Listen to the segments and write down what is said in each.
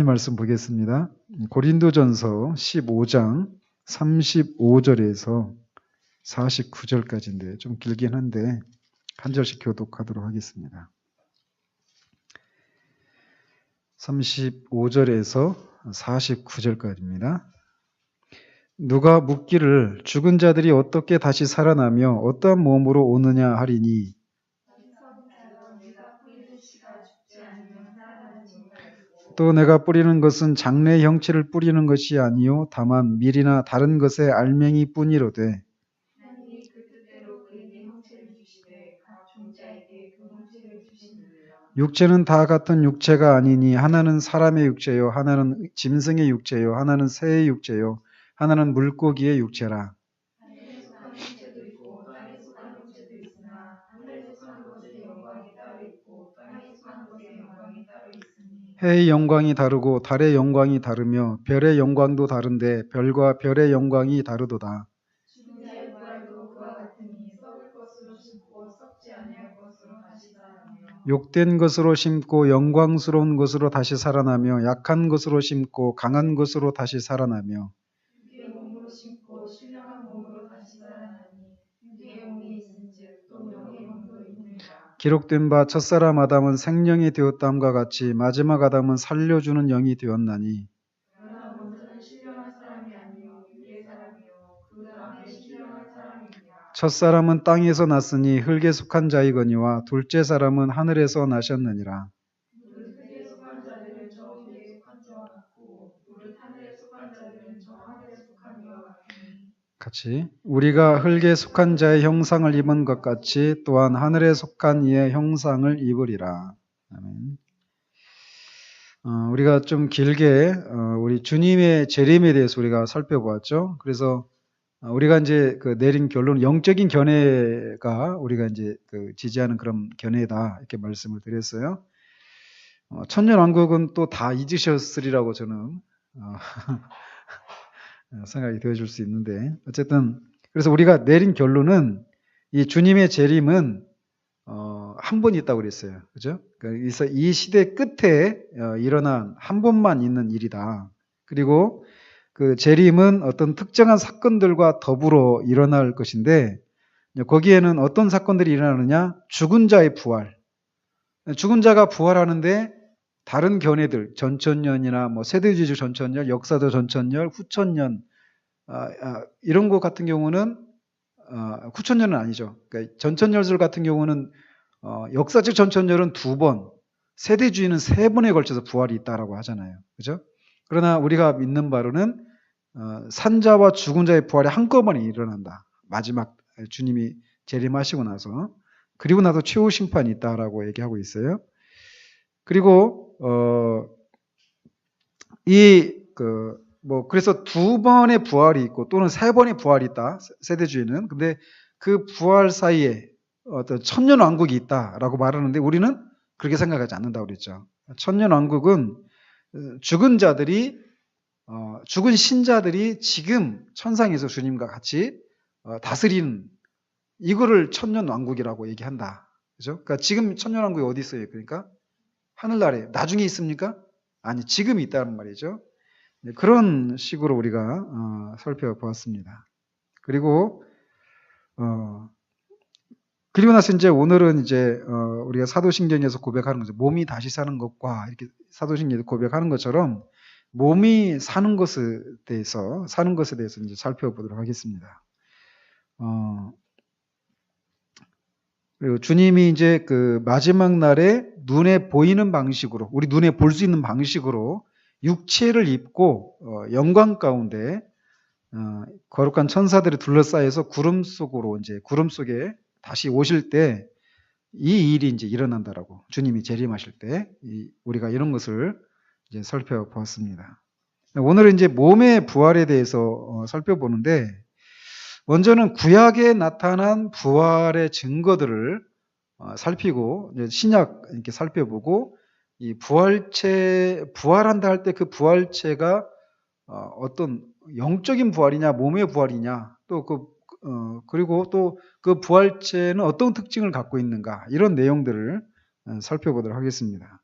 하나님 말씀 보겠습니다. 고린도전서 15장 35절에서 49절까지인데 좀 길긴 한데 한 절씩 교독하도록 하겠습니다. 35절에서 49절까지입니다. 누가 묻기를 죽은 자들이 어떻게 다시 살아나며 어떠한 몸으로 오느냐 하리니 또 내가 뿌리는 것은 장래의 형체를 뿌리는 것이 아니요 다만 밀이나 다른 것의 알맹이 뿐이로되 육체는 다 같은 육체가 아니니 하나는 사람의 육체요 하나는 짐승의 육체요 하나는 새의 육체요 하나는 물고기의 육체라. 해의 영광이 다르고 달의 영광이 다르며 별의 영광도 다른데 별과 별의 영광이 다르도다. 욕된 것으로 심고 영광스러운 것으로 다시 살아나며 약한 것으로 심고 강한 것으로 다시 살아나며 기록된 바 첫사람 아담은 생령이 되었다함과 같이 마지막 아담은 살려주는 영이 되었나니 첫사람은 땅에서 났으니 흙에 속한 자이거니와 둘째 사람은 하늘에서 나셨느니라. 같이 우리가 흙에 속한 자의 형상을 입은 것 같이 또한 하늘에 속한 이의 형상을 입으리라. 아멘. 우리가 좀 길게 우리 주님의 재림에 대해서 우리가 살펴보았죠. 그래서 우리가 이제 내린 결론, 영적인 견해가 우리가 이제 지지하는 그런 견해다 이렇게 말씀을 드렸어요. 천년왕국은 또 다 잊으셨으리라고 저는 생각이 되어줄 수 있는데 어쨌든 그래서 우리가 내린 결론은 이 주님의 재림은 한 번 있다고 그랬어요. 그죠? 그래서 이 시대 끝에 일어난 한 번만 있는 일이다. 그리고 그 재림은 어떤 특정한 사건들과 더불어 일어날 것인데 거기에는 어떤 사건들이 일어나느냐? 죽은 자의 부활. 죽은 자가 부활하는데 다른 견해들, 전천년이나 뭐 세대주의적 전천년, 역사적 전천년, 후천년 이런 것 같은 경우는 후천년은 아니죠. 그러니까 전천년설 같은 경우는 역사적 전천년은 2번, 세대주의는 3번에 걸쳐서 부활이 있다라고 하잖아요. 그죠? 그러나 우리가 믿는 바로는 산자와 죽은 자의 부활이 한꺼번에 일어난다. 마지막 주님이 재림하시고 나서 그리고 나서 최후 심판이 있다라고 얘기하고 있어요. 그리고 그래서 2번의 부활이 있고 또는 3번의 부활이 있다. 세대주의는. 근데 그 부활 사이에 어떤 천년왕국이 있다라고 말하는데 우리는 그렇게 생각하지 않는다고 그랬죠. 천년왕국은 죽은 자들이 죽은 신자들이 지금 천상에서 주님과 같이 다스리는 이거를 천년왕국이라고 얘기한다. 그죠? 그러니까 지금 천년왕국이 어디 있어요? 그러니까 하늘나라에 나중에 있습니까? 아니, 지금 있다는 말이죠. 그런 식으로 우리가 살펴보았습니다. 그리고 나서 이제 오늘은 이제 우리가 사도신경에서 고백하는 거죠. 몸이 다시 사는 것과 이렇게 사도신경에서 고백하는 것처럼 몸이 사는 것에 대해서 이제 살펴보도록 하겠습니다. 그리고 주님이 이제 그 마지막 날에 눈에 보이는 방식으로, 우리 눈에 볼 수 있는 방식으로 육체를 입고 영광 가운데 거룩한 천사들이 둘러싸여서 구름 속에 다시 오실 때 이 일이 이제 일어난다라고, 주님이 재림하실 때 우리가 이런 것을 이제 살펴보았습니다. 오늘은 이제 몸의 부활에 대해서 살펴보는데 먼저는 구약에 나타난 부활의 증거들을 살피고 신약 이렇게 살펴보고 이 부활한다 할 때 그 부활체가 어떤 영적인 부활이냐 몸의 부활이냐 또 그리고 또 그 부활체는 어떤 특징을 갖고 있는가 이런 내용들을 살펴보도록 하겠습니다.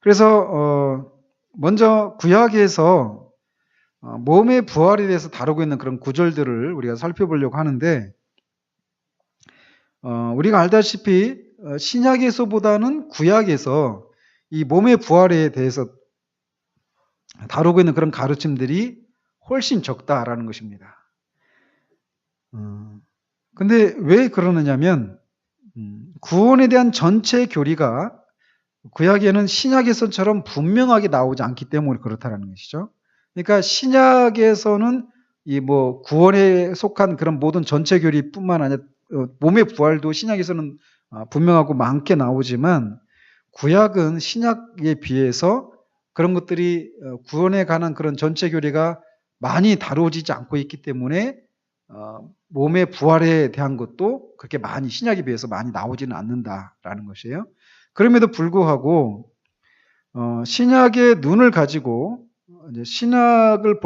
그래서 먼저 구약에서 몸의 부활에 대해서 다루고 있는 그런 구절들을 우리가 살펴보려고 하는데, 우리가 알다시피 신약에서보다는 구약에서 이 몸의 부활에 대해서 다루고 있는 그런 가르침들이 훨씬 적다라는 것입니다. 근데 왜 그러느냐면 구원에 대한 전체 교리가 구약에는 신약에서처럼 분명하게 나오지 않기 때문에 그렇다라는 것이죠. 그러니까 신약에서는 이 뭐 구원에 속한 그런 모든 전체 교리뿐만 아니라 몸의 부활도 신약에서는 분명하고 많게 나오지만, 구약은 신약에 비해서 그런 것들이 구원에 관한 그런 전체 교리가 많이 다루어지지 않고 있기 때문에 몸의 부활에 대한 것도 그렇게 많이 신약에 비해서 많이 나오지는 않는다라는 것이에요. 그럼에도 불구하고 신약의 눈을 가지고 이제 신약을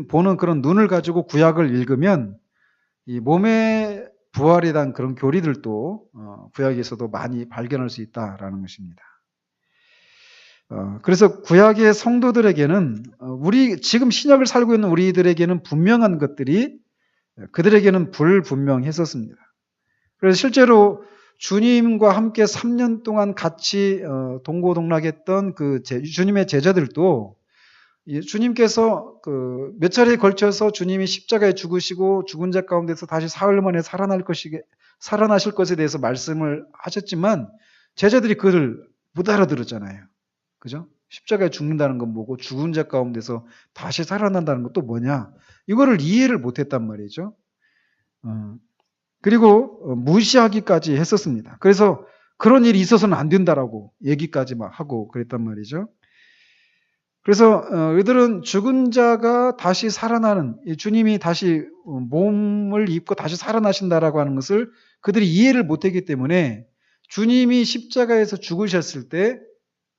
보는 그런 눈을 가지고 구약을 읽으면 이 몸의 부활에 대한 그런 교리들도 구약에서도 많이 발견할 수 있다라는 것입니다. 그래서 구약의 성도들에게는 우리 지금 신약을 살고 있는 우리들에게는 분명한 것들이 그들에게는 불분명했었습니다. 그래서 실제로 주님과 함께 3년 동안 같이 동고동락했던 그 주님의 제자들도 주님께서 그 몇 차례에 걸쳐서 주님이 십자가에 죽으시고 죽은 자 가운데서 다시 사흘 만에 살아나실 것에 대해서 말씀을 하셨지만 제자들이 그를 못 알아들었잖아요. 그죠? 십자가에 죽는다는 건 뭐고 죽은 자 가운데서 다시 살아난다는 것도 뭐냐? 이거를 이해를 못했단 말이죠. 그리고 무시하기까지 했었습니다. 그래서 그런 일이 있어서는 안 된다라고 얘기까지 막 하고 그랬단 말이죠. 그래서 이들은 죽은 자가 다시 살아나는, 주님이 다시 몸을 입고 다시 살아나신다라고 하는 것을 그들이 이해를 못했기 때문에 주님이 십자가에서 죽으셨을 때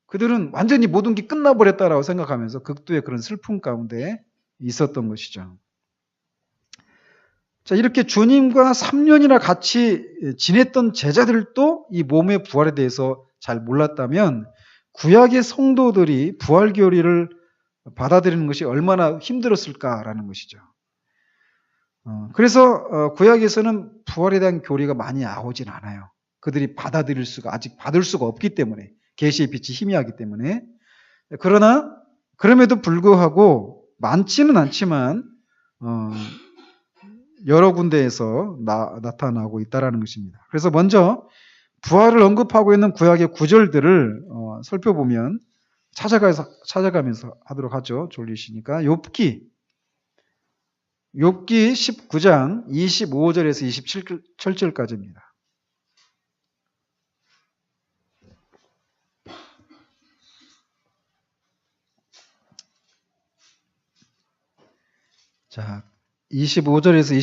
그들은 완전히 모든 게 끝나버렸다라고 생각하면서 극도의 그런 슬픔 가운데 있었던 것이죠. 자, 이렇게 주님과 3년이나 같이 지냈던 제자들도 이 몸의 부활에 대해서 잘 몰랐다면 구약의 성도들이 부활 교리를 받아들이는 것이 얼마나 힘들었을까라는 것이죠. 그래서 구약에서는 부활에 대한 교리가 많이 나오진 않아요. 그들이 아직 받을 수가 없기 때문에, 계시의 빛이 희미하기 때문에. 그러나 그럼에도 불구하고 많지는 않지만 여러 군데에서 나타나고 있다는 것입니다. 그래서 먼저 부활을 언급하고 있는 구약의 구절들을 살펴보면 찾아가면서 하도록 하죠. 졸리시니까. 욥기 19장 25절에서 27절까지입니다. 자, 25절에서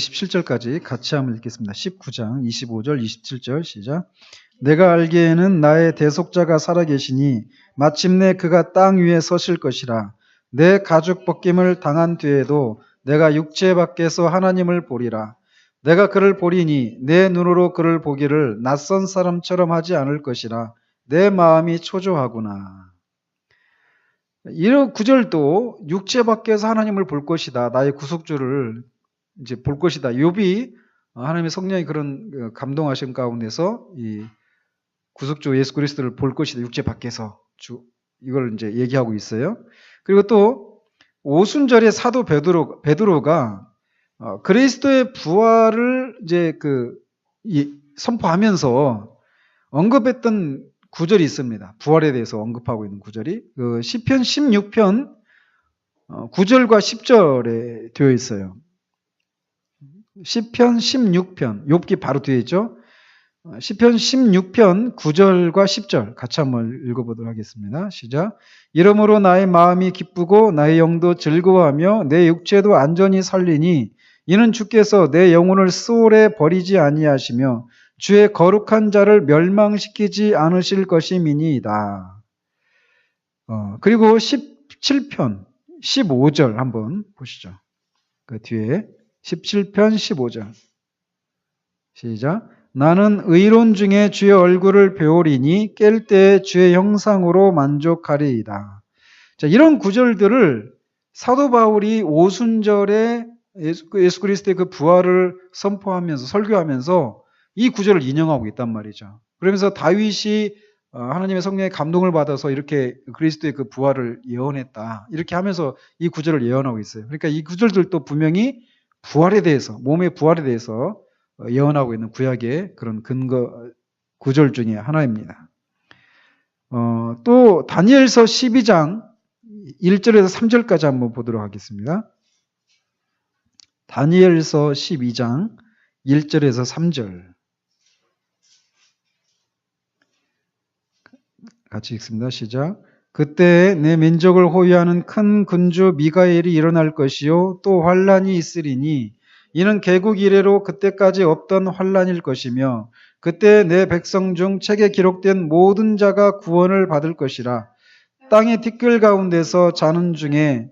27절까지 같이 한번 읽겠습니다. 19장 25절 27절 시작. 내가 알기에는 나의 대속자가 살아계시니 마침내 그가 땅 위에 서실 것이라. 내 가죽 벗김을 당한 뒤에도 내가 육체 밖에서 하나님을 보리라. 내가 그를 보리니 내 눈으로 그를 보기를 낯선 사람처럼 하지 않을 것이라. 내 마음이 초조하구나. 이런 구절도 육체 밖에서 하나님을 볼 것이다. 나의 구속주를 이제 볼 것이다. 욥이 하나님의 성령이 그런 감동하심 가운데서 이 구속주 예수 그리스도를 볼 것이다. 육체 밖에서 이걸 이제 얘기하고 있어요. 그리고 또 오순절에 사도 베드로가 그리스도의 부활을 이제 선포하면서 언급했던 구절이 있습니다. 부활에 대해서 언급하고 있는 구절이 시편 16편 9절과 10절에 되어 있어요. 시편 16편, 욥기 바로 뒤에 있죠. 시편 16편 9절과 10절 같이 한번 읽어보도록 하겠습니다. 시작. 이러므로 나의 마음이 기쁘고 나의 영도 즐거워하며 내 육체도 안전히 살리니 이는 주께서 내 영혼을 스올에 버리지 아니하시며 주의 거룩한 자를 멸망시키지 않으실 것임이니이다. 그리고 17편 15절 한번 보시죠. 그 뒤에 17편 15절 시작. 나는 의로운 중에 주의 얼굴을 배우리니 깰 때에 주의 형상으로 만족하리이다. 자, 이런 구절들을 사도 바울이 오순절에 예수 그리스도의 그 부활을 선포하면서 설교하면서 이 구절을 인용하고 있단 말이죠. 그러면서 다윗이 하나님의 성령의 감동을 받아서 이렇게 그리스도의 그 부활을 예언했다. 이렇게 하면서 이 구절을 예언하고 있어요. 그러니까 이 구절들도 분명히 부활에 대해서, 몸의 부활에 대해서 예언하고 있는 구약의 그런 근거 구절 중에 하나입니다. 또 다니엘서 12장 1절에서 3절까지 한번 보도록 하겠습니다. 다니엘서 12장 1절에서 3절 같이 읽습니다. 시작. 그때 내 민족을 호위하는 큰 군주 미가엘이 일어날 것이요 또 환란이 있으리니 이는 개국 이래로 그때까지 없던 환란일 것이며 그때 내 백성 중 책에 기록된 모든 자가 구원을 받을 것이라. 땅의 티끌 가운데서 자는 중에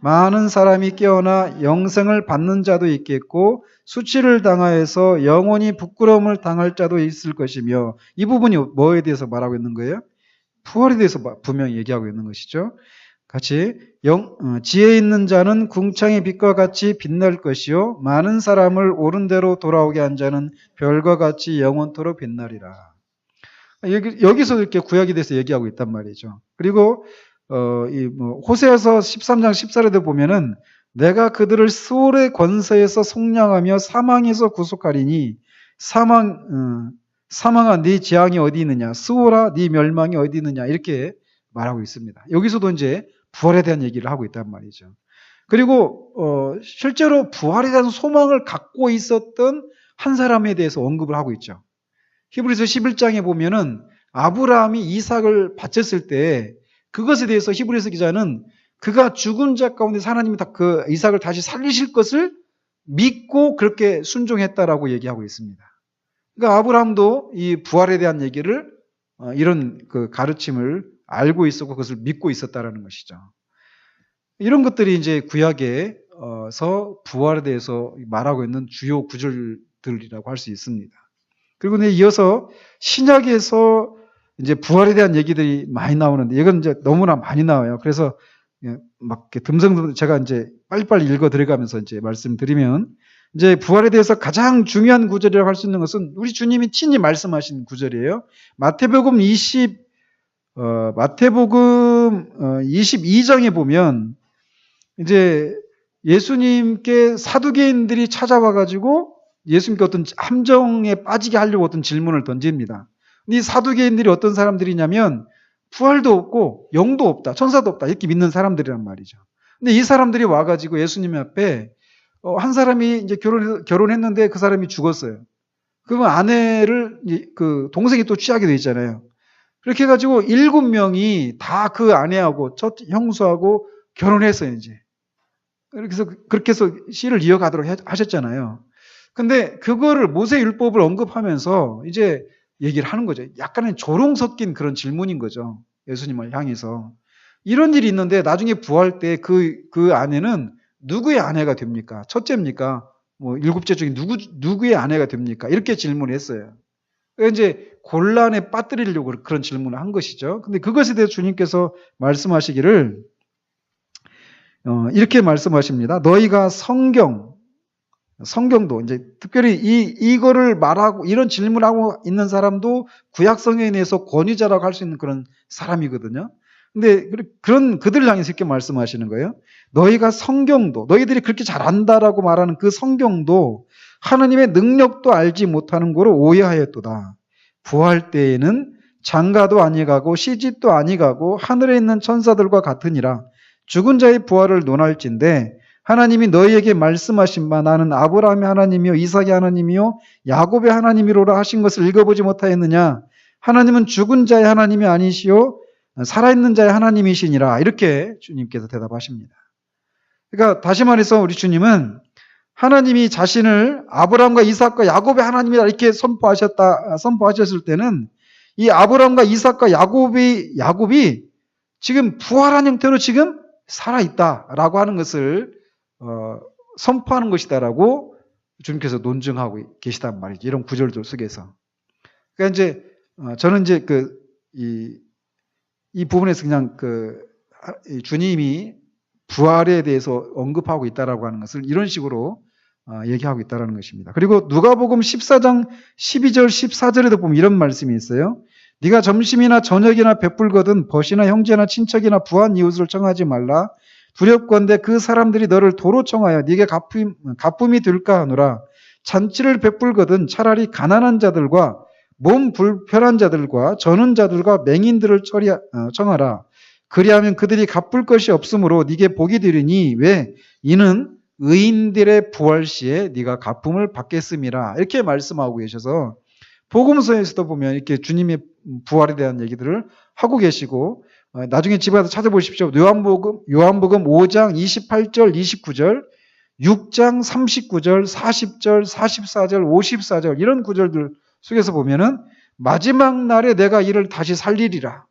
많은 사람이 깨어나 영생을 받는 자도 있겠고 수치를 당하여서 영원히 부끄러움을 당할 자도 있을 것이며, 이 부분이 뭐에 대해서 말하고 있는 거예요? 부활에 대해서 분명히 얘기하고 있는 것이죠. 같이 지혜 있는 자는 궁창의 빛과 같이 빛날 것이요 많은 사람을 옳은 대로 돌아오게 한 자는 별과 같이 영원토록 빛나리라. 여기서 이렇게 구약에 대해서 얘기하고 있단 말이죠. 그리고 호세아서 13장 14절에도 보면은 내가 그들을 스올의 권세에서 속량하며 사망에서 구속하리니 사망아 네 재앙이 어디 있느냐, 스올아 네 멸망이 어디 있느냐, 이렇게 말하고 있습니다. 여기서도 이제 부활에 대한 얘기를 하고 있단 말이죠. 그리고 실제로 부활에 대한 소망을 갖고 있었던 한 사람에 대해서 언급을 하고 있죠. 히브리서 11장에 보면은 아브라함이 이삭을 바쳤을 때 그것에 대해서 히브리서 기자는 그가 죽은 자 가운데 하나님이 그 이삭을 다시 살리실 것을 믿고 그렇게 순종했다라고 얘기하고 있습니다. 그러니까 아브라함도 이 부활에 대한 얘기를 이런 그 가르침을 알고 있었고 그것을 믿고 있었다라는 것이죠. 이런 것들이 이제 구약에서 부활에 대해서 말하고 있는 주요 구절들이라고 할 수 있습니다. 그리고 이어서 신약에서 이제 부활에 대한 얘기들이 많이 나오는데 이건 이제 너무나 많이 나와요. 그래서 막 듬성듬성 제가 이제 빨리빨리 읽어 들어가면서 이제 말씀드리면, 이제 부활에 대해서 가장 중요한 구절이라고 할 수 있는 것은 우리 주님이 친히 말씀하신 구절이에요. 마태복음 22장에 보면 이제 예수님께 사두개인들이 찾아와 가지고 예수님께 어떤 함정에 빠지게 하려고 어떤 질문을 던집니다. 이 사두개인들이 어떤 사람들이냐면 부활도 없고 영도 없다, 천사도 없다 이렇게 믿는 사람들이란 말이죠. 근데 이 사람들이 와가지고 예수님 앞에 한 사람이 이제 결혼했는데 그 사람이 죽었어요. 그러면 아내를 그 동생이 또 취하게 돼 있잖아요. 그렇게 해가지고 7명이 다 그 아내하고 첫 형수하고 결혼했어요 이제. 그렇게 해서 시를 이어가도록 하셨잖아요. 근데 그거를 모세 율법을 언급하면서 이제 얘기를 하는 거죠. 약간의 조롱 섞인 그런 질문인 거죠. 예수님을 향해서. 이런 일이 있는데 나중에 부활 때 그 아내는 누구의 아내가 됩니까? 첫째입니까? 뭐 일곱째 중에 누구의 아내가 됩니까? 이렇게 질문을 했어요. 그러니까 이제 곤란에 빠뜨리려고 그런 질문을 한 것이죠. 근데 그것에 대해서 주님께서 말씀하시기를 이렇게 말씀하십니다. 너희가 성경도 이제 특별히 이거를 말하고 이런 질문하고 있는 사람도 구약 성경에 대해서 권위자라고 할 수 있는 그런 사람이거든요. 근데 그런 그들을 향해서 이렇게 말씀하시는 거예요. 너희가 성경도, 너희들이 그렇게 잘 안다라고 말하는 그 성경도 하나님의 능력도 알지 못하는 거로 오해하였도다. 부활 때에는 장가도 아니가고 시집도 아니가고 하늘에 있는 천사들과 같으니라. 죽은 자의 부활을 논할진대 하나님이 너희에게 말씀하신 바 나는 아브라함의 하나님이요 이삭의 하나님이요 야곱의 하나님이로라 하신 것을 읽어보지 못하였느냐. 하나님은 죽은 자의 하나님이 아니시요 살아있는 자의 하나님이시니라. 이렇게 주님께서 대답하십니다. 그러니까 다시 말해서 우리 주님은 하나님이 자신을 아브라함과 이삭과 야곱의 하나님이다 이렇게 선포하셨을 때는 이 아브라함과 이삭과 야곱이 지금 부활한 형태로 지금 살아있다라고 하는 것을 선포하는 것이다라고 주님께서 논증하고 계시단 말이죠. 이런 구절들 속에서. 그러니까 이제 저는 이제 이 부분에서 그냥 주님이 부활에 대해서 언급하고 있다라고 하는 것을 이런 식으로 얘기하고 있다라는 것입니다. 그리고 누가복음 14장 12절 14절에도 보면 이런 말씀이 있어요. 네가 점심이나 저녁이나 베풀거든 벗이나 형제나 친척이나 부한 이웃을 청하지 말라. 두렵건대 그 사람들이 너를 도로 청하여 네게 가품이 될까 하노라. 잔치를 베풀거든 차라리 가난한 자들과 몸 불편한 자들과 저는 자들과 맹인들을 청하라. 그리하면 그들이 갚을 것이 없으므로 네게 복이 되리니 왜? 이는 의인들의 부활 시에 네가 갚음을 받겠음이라. 이렇게 말씀하고 계셔서 복음서에서도 보면 이렇게 주님의 부활에 대한 얘기들을 하고 계시고 나중에 집에 가서 찾아보십시오. 요한복음 5장 28절 29절 6장 39절 40절 44절 54절 이런 구절들 속에서 보면은 마지막 날에 내가 이를 다시 살리리라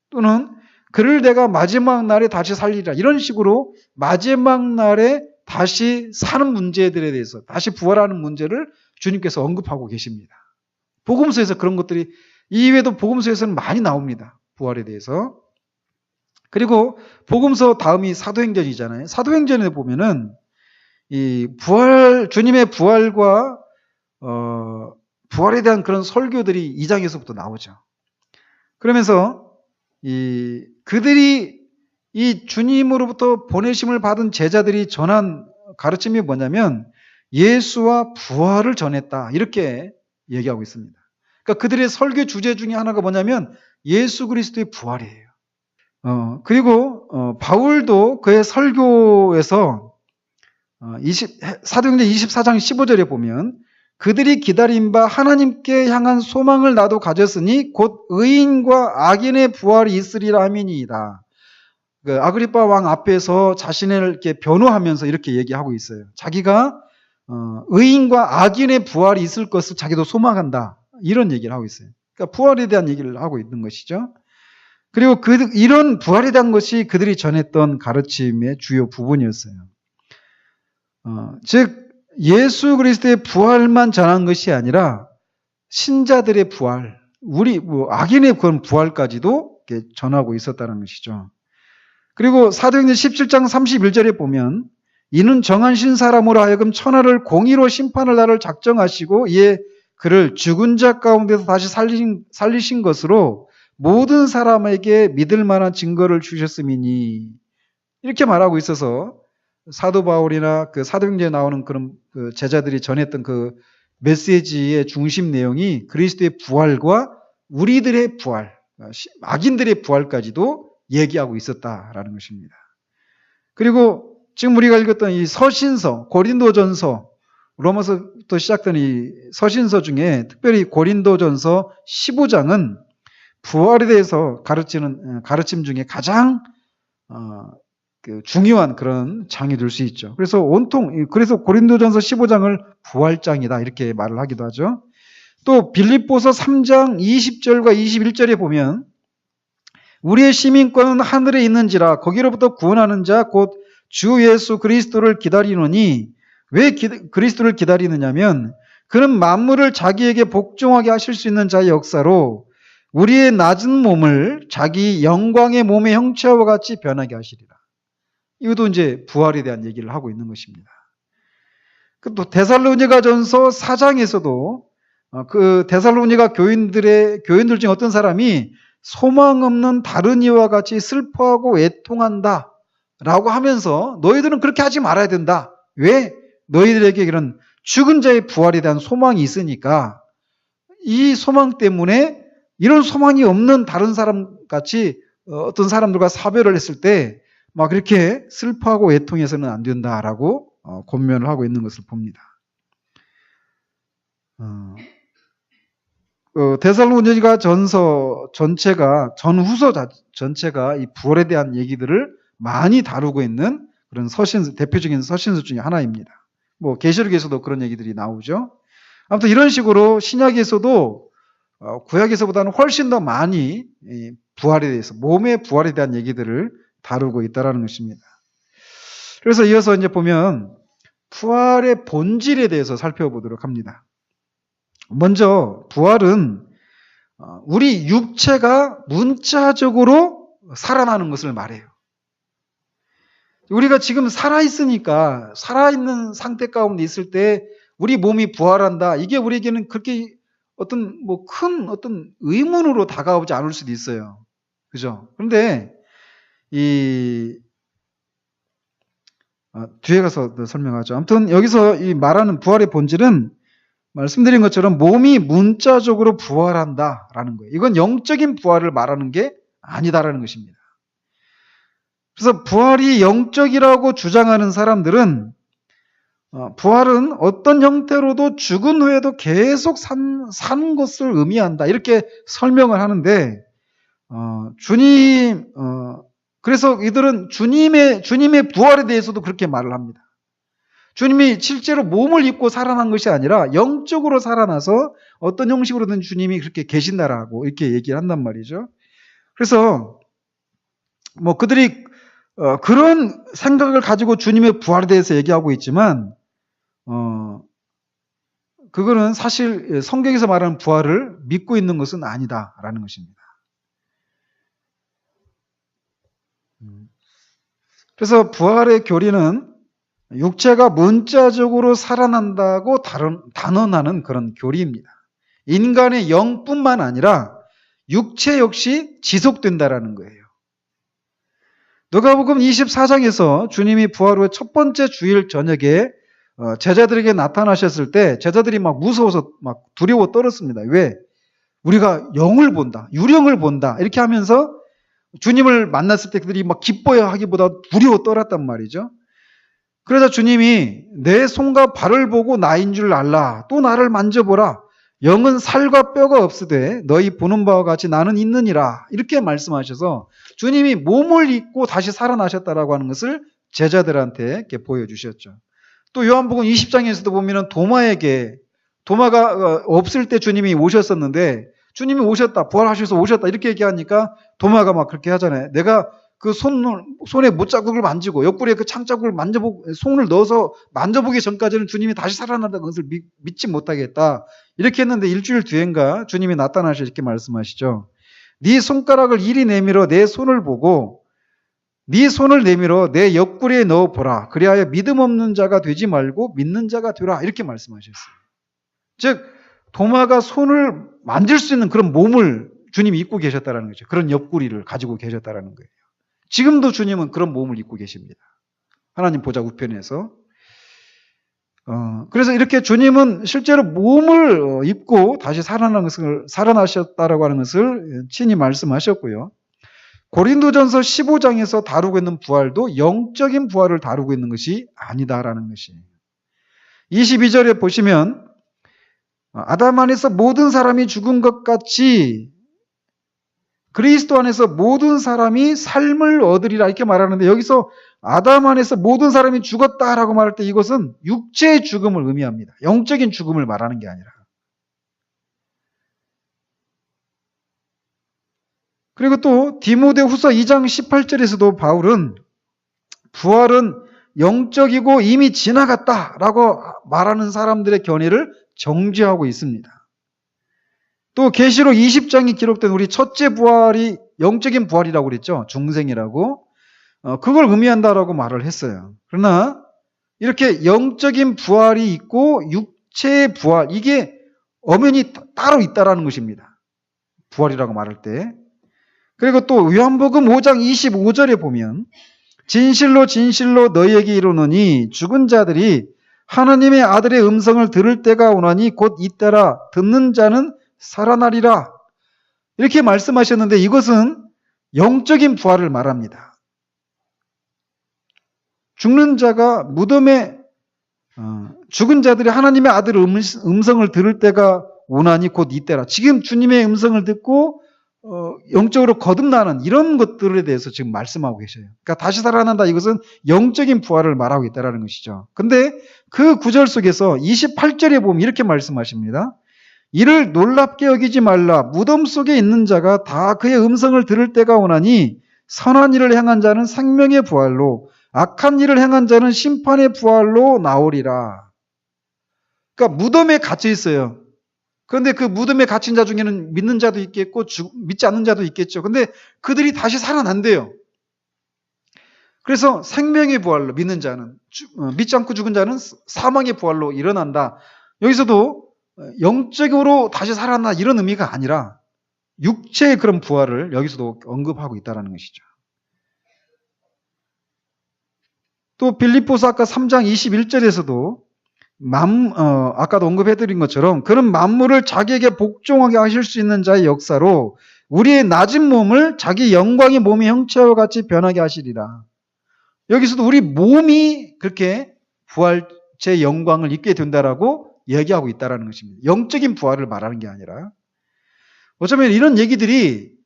또는 그를 내가 마지막 날에 다시 살리리라 이런 식으로 마지막 날에 다시 사는 문제들에 대해서 다시 부활하는 문제를 주님께서 언급하고 계십니다. 복음서에서 그런 것들이 이외에도 복음서에서는 많이 나옵니다. 부활에 대해서. 그리고 복음서 다음이 사도행전이잖아요. 사도행전에 보면은 이 주님의 부활과 부활에 대한 그런 설교들이 2장에서부터 나오죠. 그러면서 그들이 이 주님으로부터 보내심을 받은 제자들이 전한 가르침이 뭐냐면 예수와 부활을 전했다. 이렇게 얘기하고 있습니다. 그러니까 그들의 설교 주제 중에 하나가 뭐냐면 예수 그리스도의 부활이에요. 그리고 바울도 그의 설교에서 사도행전 24장 15절에 보면 그들이 기다린 바 하나님께 향한 소망을 나도 가졌으니 곧 의인과 악인의 부활이 있으리라 함이니이다. 그 아그리빠 왕 앞에서 자신을 이렇게 변호하면서 이렇게 얘기하고 있어요. 자기가 의인과 악인의 부활이 있을 것을 자기도 소망한다. 이런 얘기를 하고 있어요. 그러니까 부활에 대한 얘기를 하고 있는 것이죠. 그리고 이런 부활에 대한 것이 그들이 전했던 가르침의 주요 부분이었어요. 즉 예수 그리스도의 부활만 전한 것이 아니라 신자들의 부활, 악인의 그런 부활까지도 이렇게 전하고 있었다는 것이죠. 그리고 사도행전 17장 31절에 보면 이는 정하신 사람으로 하여금 천하를 공의로 심판할 날을 작정하시고 이에 그를 죽은 자 가운데서 다시 살리신 것으로 모든 사람에게 믿을 만한 증거를 주셨음이니 이렇게 말하고 있어서 사도 바울이나 그 사도행전에 나오는 그런 그 제자들이 전했던 그 메시지의 중심 내용이 그리스도의 부활과 우리들의 부활, 악인들의 부활까지도 얘기하고 있었다라는 것입니다. 그리고 지금 우리가 읽었던 이 서신서, 고린도전서, 로마서부터 시작된 이 서신서 중에 특별히 고린도전서 15장은 부활에 대해서 가르치는 가르침 중에 가장 중요한 그런 장이 될 수 있죠. 그래서 그래서 고린도전서 15장을 부활장이다 이렇게 말을 하기도 하죠. 또 빌립보서 3장 20절과 21절에 보면 우리의 시민권은 하늘에 있는지라 거기로부터 구원하는 자 곧 주 예수 그리스도를 기다리노니 왜 그리스도를 기다리느냐면 그는 만물을 자기에게 복종하게 하실 수 있는 자의 역사로 우리의 낮은 몸을 자기 영광의 몸의 형체와 같이 변하게 하시리라. 이것도 이제 부활에 대한 얘기를 하고 있는 것입니다. 또 데살로니가전서 4장에서도 그 데살로니가 교인들 중에 어떤 사람이 소망 없는 다른 이와 같이 슬퍼하고 애통한다 라고 하면서 너희들은 그렇게 하지 말아야 된다. 왜? 너희들에게 그런 죽은 자의 부활에 대한 소망이 있으니까 이 소망 때문에 이런 소망이 없는 다른 사람 같이 어떤 사람들과 사별을 했을 때 막 그렇게 슬퍼하고 애통해서는 안 된다라고 권면을 하고 있는 것을 봅니다. 데살로니가 전서 전체가 전후서 전체가 이 부활에 대한 얘기들을 많이 다루고 있는 그런 대표적인 서신서 중에 하나입니다. 뭐 계시록에서도 그런 얘기들이 나오죠. 아무튼 이런 식으로 신약에서도 구약에서보다는 훨씬 더 많이 부활에 대해서 몸의 부활에 대한 얘기들을 다루고 있다라는 것입니다. 그래서 이어서 이제 보면 부활의 본질에 대해서 살펴보도록 합니다. 먼저 부활은 우리 육체가 문자적으로 살아나는 것을 말해요. 우리가 지금 살아있으니까, 살아있는 상태 가운데 있을 때 우리 몸이 부활한다. 이게 우리에게는 그렇게 어떤 큰 어떤 의문으로 다가오지 않을 수도 있어요. 그죠? 그런데 뒤에 가서 설명하죠. 아무튼 여기서 이 말하는 부활의 본질은 말씀드린 것처럼 몸이 문자적으로 부활한다라는 거예요. 이건 영적인 부활을 말하는 게 아니다라는 것입니다. 그래서 부활이 영적이라고 주장하는 사람들은 부활은 어떤 형태로도 죽은 후에도 계속 사는 것을 의미한다. 이렇게 설명을 하는데 그래서 이들은 주님의 부활에 대해서도 그렇게 말을 합니다. 주님이 실제로 몸을 입고 살아난 것이 아니라 영적으로 살아나서 어떤 형식으로든 주님이 그렇게 계신다라고 이렇게 얘기를 한단 말이죠. 그래서 그들이 그런 생각을 가지고 주님의 부활에 대해서 얘기하고 있지만 그거는 사실 성경에서 말하는 부활을 믿고 있는 것은 아니다라는 것입니다. 그래서 부활의 교리는 육체가 문자적으로 살아난다고 단언하는 그런 교리입니다. 인간의 영뿐만 아니라 육체 역시 지속된다라는 거예요. 누가복음 24장에서 주님이 부활 후에 첫 번째 주일 저녁에 제자들에게 나타나셨을 때 제자들이 막 무서워서 막 두려워 떨었습니다. 왜? 우리가 영을 본다, 유령을 본다 이렇게 하면서 주님을 만났을 때 그들이 막 기뻐야 하기보다 두려워 떨었단 말이죠. 그러자 주님이 내 손과 발을 보고 나인 줄 알라. 또 나를 만져보라. 영은 살과 뼈가 없으되 너희 보는 바와 같이 나는 있느니라. 이렇게 말씀하셔서 주님이 몸을 입고 다시 살아나셨다라고 하는 것을 제자들한테 이렇게 보여주셨죠. 또 요한복음 20장에서도 보면은 도마가 없을 때 주님이 오셨었는데 주님이 오셨다, 부활하셔서 오셨다 이렇게 얘기하니까 도마가 막 그렇게 하잖아요. 내가 그 손에 못자국을 만지고 옆구리에 그 창자국을 손을 넣어서 만져보기 전까지는 주님이 다시 살아난다는 것을 믿지 못하겠다. 이렇게 했는데 일주일 뒤엔가 주님이 나타나셔서 이렇게 말씀하시죠. 네 손가락을 이리 내밀어 내 손을 보고 네 손을 내밀어 내 옆구리에 넣어보라. 그리하여 믿음 없는 자가 되지 말고 믿는 자가 되라. 이렇게 말씀하셨어요. 즉 도마가 손을 만질 수 있는 그런 몸을 주님이 입고 계셨다는 거죠. 그런 옆구리를 가지고 계셨다는 거예요. 지금도 주님은 그런 몸을 입고 계십니다. 하나님 보좌 우편에서. 그래서 이렇게 주님은 실제로 몸을 입고 다시 살아나셨다라고 하는 것을 친히 말씀하셨고요. 고린도전서 15장에서 다루고 있는 부활도 영적인 부활을 다루고 있는 것이 아니다라는 것이에요. 22절에 보시면 아담 안에서 모든 사람이 죽은 것 같이 그리스도 안에서 모든 사람이 삶을 얻으리라 이렇게 말하는데 여기서 아담 안에서 모든 사람이 죽었다라고 말할 때 이것은 육체의 죽음을 의미합니다. 영적인 죽음을 말하는 게 아니라. 그리고 또 디모데후서 2장 18절에서도 바울은 부활은 영적이고 이미 지나갔다라고 말하는 사람들의 견해를 정죄하고 있습니다. 또 계시록 20장이 기록된 우리 첫째 부활이 영적인 부활이라고 그랬죠. 중생이라고. 그걸 의미한다라고 말을 했어요. 그러나 이렇게 영적인 부활이 있고 육체의 부활 이게 엄연히 따로 있다라는 것입니다. 부활이라고 말할 때. 그리고 또 요한복음 5장 25절에 보면 진실로 진실로 너희에게 이르노니 죽은 자들이 하나님의 아들의 음성을 들을 때가 오나니 곧 이때라 듣는 자는 살아나리라. 이렇게 말씀하셨는데 이것은 영적인 부활을 말합니다. 죽는 자가 무덤에 죽은 자들이 하나님의 아들의 음성을 들을 때가 오나니 곧 이때라. 지금 주님의 음성을 듣고 영적으로 거듭나는 이런 것들에 대해서 지금 말씀하고 계셔요. 그러니까 다시 살아난다 이것은 영적인 부활을 말하고 있다는 것이죠. 근데 그 구절 속에서 28절에 보면 이렇게 말씀하십니다. 이를 놀랍게 여기지 말라. 무덤 속에 있는 자가 다 그의 음성을 들을 때가 오나니 선한 일을 행한 자는 생명의 부활로 악한 일을 행한 자는 심판의 부활로 나오리라. 그러니까 무덤에 갇혀 있어요. 그런데 그 무덤에 갇힌 자 중에는 믿는 자도 있겠고 믿지 않는 자도 있겠죠. 근데 그들이 다시 살아난대요. 그래서 생명의 부활로 믿는 자는, 믿지 않고 죽은 자는 사망의 부활로 일어난다. 여기서도 영적으로 다시 살아나 이런 의미가 아니라 육체의 그런 부활을 여기서도 언급하고 있다는 것이죠. 또 빌립보서 아까 3장 21절에서도 아까도 언급해드린 것처럼 그런 만물을 자기에게 복종하게 하실 수 있는 자의 역사로 우리의 낮은 몸을 자기 영광의 몸의 형체와 같이 변하게 하시리라. 여기서도 우리 몸이 그렇게 부활체의 영광을 입게 된다라고 얘기하고 있다는 것입니다. 영적인 부활을 말하는 게 아니라. 어쩌면 이런 얘기들이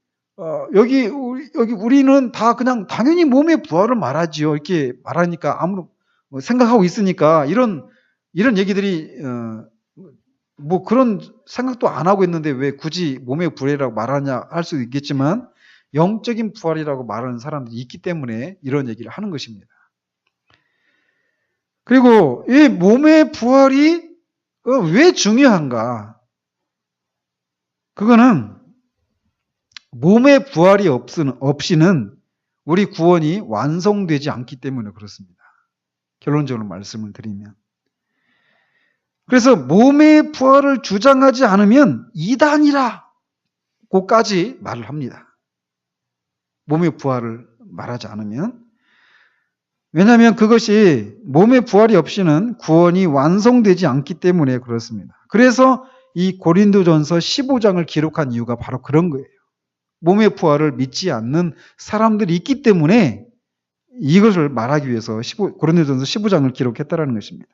여기 우리는 다 그냥 당연히 몸의 부활을 말하지요. 이렇게 말하니까 아무런 생각하고 있으니까 이런 얘기들이 뭐 그런 생각도 안 하고 있는데 왜 굳이 몸의 부활이라고 말하냐 할 수도 있겠지만 영적인 부활이라고 말하는 사람들이 있기 때문에 이런 얘기를 하는 것입니다. 그리고 이 몸의 부활이 왜 중요한가? 그거는 몸의 부활이 없이는 우리 구원이 완성되지 않기 때문에 그렇습니다. 결론적으로 말씀을 드리면. 그래서 몸의 부활을 주장하지 않으면 이단이라고까지 말을 합니다. 몸의 부활을 말하지 않으면. 왜냐하면 그것이 몸의 부활이 없이는 구원이 완성되지 않기 때문에 그렇습니다. 그래서 이 고린도전서 15장을 기록한 이유가 바로 그런 거예요. 몸의 부활을 믿지 않는 사람들이 있기 때문에 이것을 말하기 위해서 고린도전서 15장을 기록했다는 것입니다.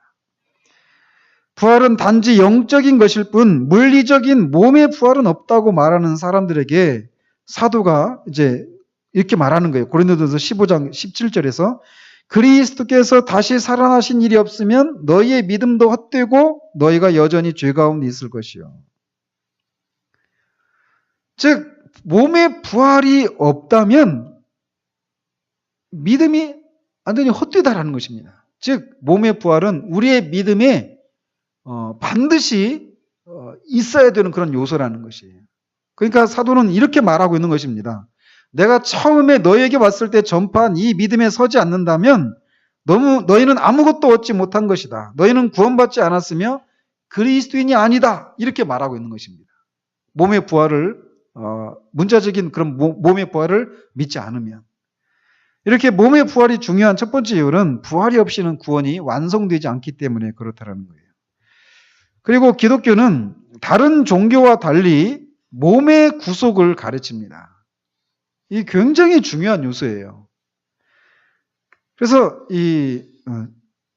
부활은 단지 영적인 것일 뿐 물리적인 몸의 부활은 없다고 말하는 사람들에게 사도가 이제 이렇게 말하는 거예요. 고린도전서 15장 17절에서 그리스도께서 다시 살아나신 일이 없으면 너희의 믿음도 헛되고 너희가 여전히 죄 가운데 있을 것이요. 즉 몸의 부활이 없다면 믿음이 완전히 헛되다라는 것입니다. 즉 몸의 부활은 우리의 믿음에 반드시 있어야 되는 그런 요소라는 것이에요. 그러니까 사도는 이렇게 말하고 있는 것입니다. 내가 처음에 너희에게 왔을 때 전파한 이 믿음에 서지 않는다면 너희는 아무것도 얻지 못한 것이다. 너희는 구원받지 않았으며 그리스도인이 아니다. 이렇게 말하고 있는 것입니다. 몸의 부활을 문자적인 그런 몸의 부활을 믿지 않으면. 이렇게 몸의 부활이 중요한 첫 번째 이유는 부활이 없이는 구원이 완성되지 않기 때문에 그렇다는 거예요. 그리고 기독교는 다른 종교와 달리 몸의 구속을 가르칩니다. 이 굉장히 중요한 요소예요. 그래서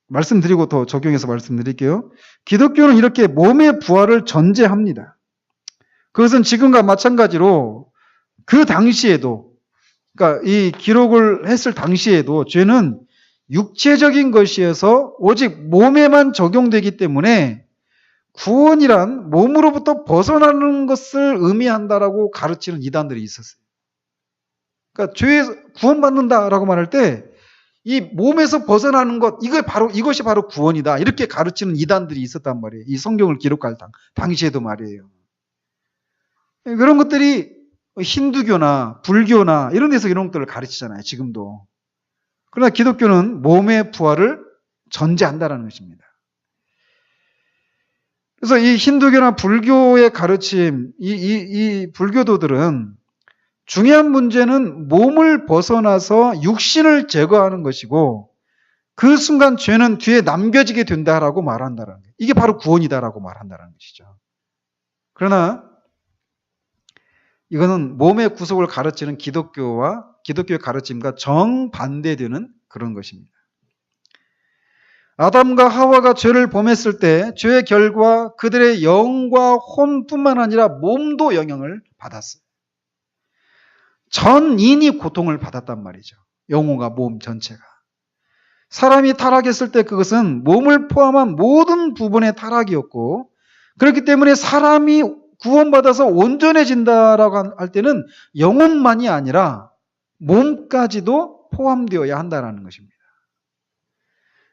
말씀드리고 더 적용해서 말씀드릴게요. 기독교는 이렇게 몸의 부활을 전제합니다. 그것은 지금과 마찬가지로 그 당시에도, 그러니까 이 기록을 했을 당시에도 죄는 육체적인 것이어서 오직 몸에만 적용되기 때문에 구원이란 몸으로부터 벗어나는 것을 의미한다라고 가르치는 이단들이 있었어요. 그러니까 죄에서 구원받는다라고 말할 때 이 몸에서 벗어나는 것, 이것이 바로 구원이다. 이렇게 가르치는 이단들이 있었단 말이에요. 이 성경을 기록할 당시에도 말이에요. 그런 것들이 힌두교나 불교나 이런 데서 이런 것들을 가르치잖아요. 지금도. 그러나 기독교는 몸의 부활을 전제한다는 것입니다. 그래서 이 힌두교나 불교의 가르침, 이 불교도들은 중요한 문제는 몸을 벗어나서 육신을 제거하는 것이고 그 순간 죄는 뒤에 남겨지게 된다라고 말한다는 거예요. 이게 바로 구원이다라고 말한다는 것이죠. 그러나 이거는 몸의 구속을 가르치는 기독교의 가르침과 정반대되는 그런 것입니다. 아담과 하와가 죄를 범했을 때 죄의 결과 그들의 영과 혼뿐만 아니라 몸도 영향을 받았어요. 전인이 고통을 받았단 말이죠. 영혼과 몸 전체가. 사람이 타락했을 때 그것은 몸을 포함한 모든 부분의 타락이었고 그렇기 때문에 사람이 구원받아서 온전해진다라고 할 때는 영혼만이 아니라 몸까지도 포함되어야 한다는 것입니다.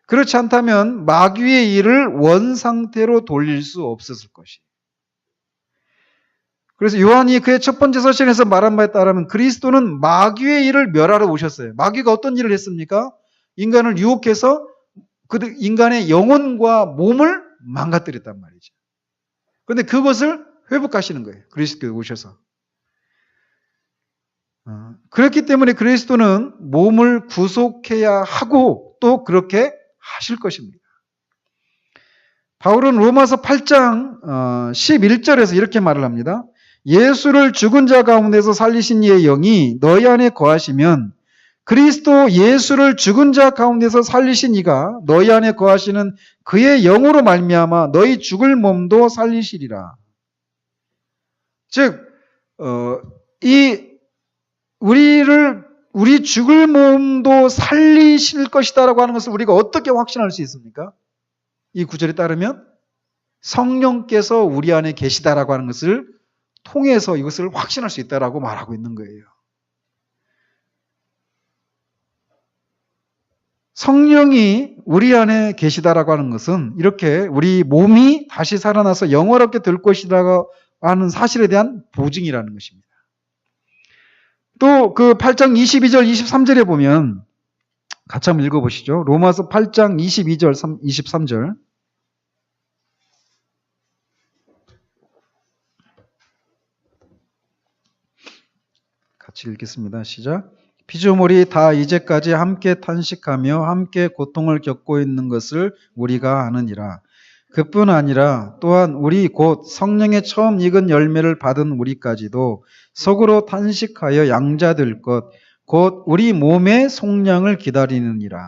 그렇지 않다면 마귀의 일을 원상태로 돌릴 수 없었을 것이에요. 그래서 요한이 그의 첫 번째 서신에서 말한 바에 따르면 그리스도는 마귀의 일을 멸하러 오셨어요. 마귀가 어떤 일을 했습니까? 인간을 유혹해서 그 인간의 영혼과 몸을 망가뜨렸단 말이죠. 그런데 그것을 회복하시는 거예요. 그리스도에 오셔서. 그렇기 때문에 그리스도는 몸을 구속해야 하고 또 그렇게 하실 것입니다. 바울은 로마서 8장 11절에서 이렇게 말을 합니다. 예수를 죽은 자 가운데서 살리신 이의 영이 너희 안에 거하시면 그리스도 예수를 죽은 자 가운데서 살리신 이가 너희 안에 거하시는 그의 영으로 말미암아 너희 죽을 몸도 살리시리라. 즉, 우리 죽을 몸도 살리실 것이다라고 하는 것을 우리가 어떻게 확신할 수 있습니까? 이 구절에 따르면 성령께서 우리 안에 계시다라고 하는 것을 통해서 이것을 확신할 수 있다라고 말하고 있는 거예요. 성령이 우리 안에 계시다라고 하는 것은 이렇게 우리 몸이 다시 살아나서 영원롭게 될 것이라고 하는 사실에 대한 보증이라는 것입니다. 또 그 8장 22절, 23절에 보면 같이 한번 읽어보시죠. 로마서 8장 22절, 23절. 같이 읽겠습니다. 시작. 피조물이 다 이제까지 함께 탄식하며 함께 고통을 겪고 있는 것을 우리가 아느니라. 그뿐 아니라 또한 우리 곧 성령의 처음 익은 열매를 받은 우리까지도 속으로 탄식하여 양자될 것, 곧 우리 몸의 속량을 기다리느니라.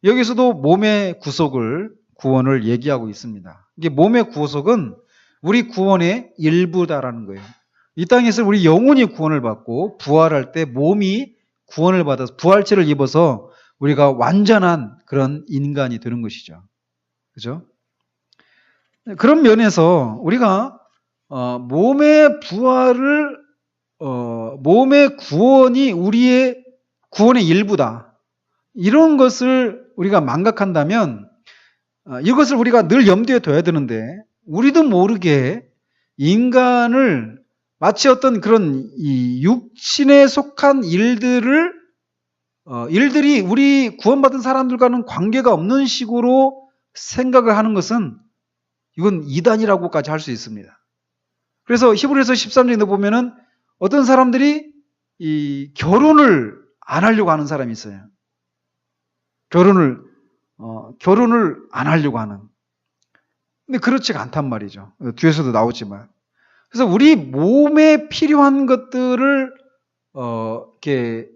여기서도 몸의 구원을 얘기하고 있습니다. 이게 몸의 구속은 우리 구원의 일부다라는 거예요. 이 땅에서 우리 영혼이 구원을 받고 부활할 때 몸이 구원을 받아서 부활체를 입어서 우리가 완전한 그런 인간이 되는 것이죠. 그죠? 그런 면에서 우리가 몸의 부활을 몸의 구원이 우리의 구원의 일부다. 이런 것을 우리가 망각한다면 이것을 우리가 늘 염두에 둬야 되는데 우리도 모르게 인간을 마치 어떤 그런 이 육신에 속한 일들이 우리 구원받은 사람들과는 관계가 없는 식으로 생각을 하는 것은 이건 이단이라고까지 할 수 있습니다. 그래서 히브리서 13장에 보면은 어떤 사람들이 이 결혼을 안 하려고 하는 사람이 있어요. 결혼을 안 하려고 하는. 근데 그렇지가 않단 말이죠. 뒤에서도 나오지만. 그래서 우리 몸에 필요한 것들을 이렇게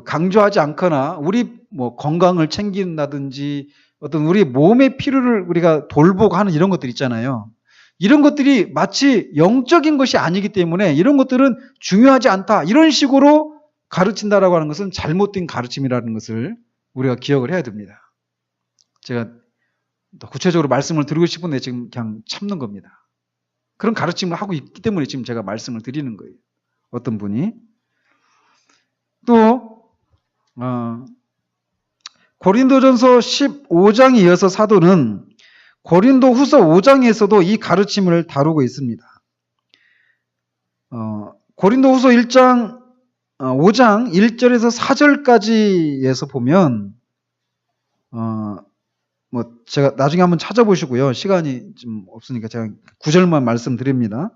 강조하지 않거나 우리 뭐 건강을 챙긴다든지 어떤 우리 몸의 필요를 우리가 돌보고 하는 이런 것들 있잖아요. 이런 것들이 마치 영적인 것이 아니기 때문에 이런 것들은 중요하지 않다. 이런 식으로 가르친다라고 하는 것은 잘못된 가르침이라는 것을 우리가 기억을 해야 됩니다. 제가 더 구체적으로 말씀을 드리고 싶은데 지금 그냥 참는 겁니다. 그런 가르침을 하고 있기 때문에 지금 제가 말씀을 드리는 거예요. 어떤 분이. 또 고린도전서 15장에 이어서 사도는 고린도후서 5장에서도 이 가르침을 다루고 있습니다. 고린도후서 5장 1절에서 4절까지에서 보면 뭐 제가 나중에 한번 찾아보시고요. 시간이 좀 없으니까 제가 9절만 말씀드립니다.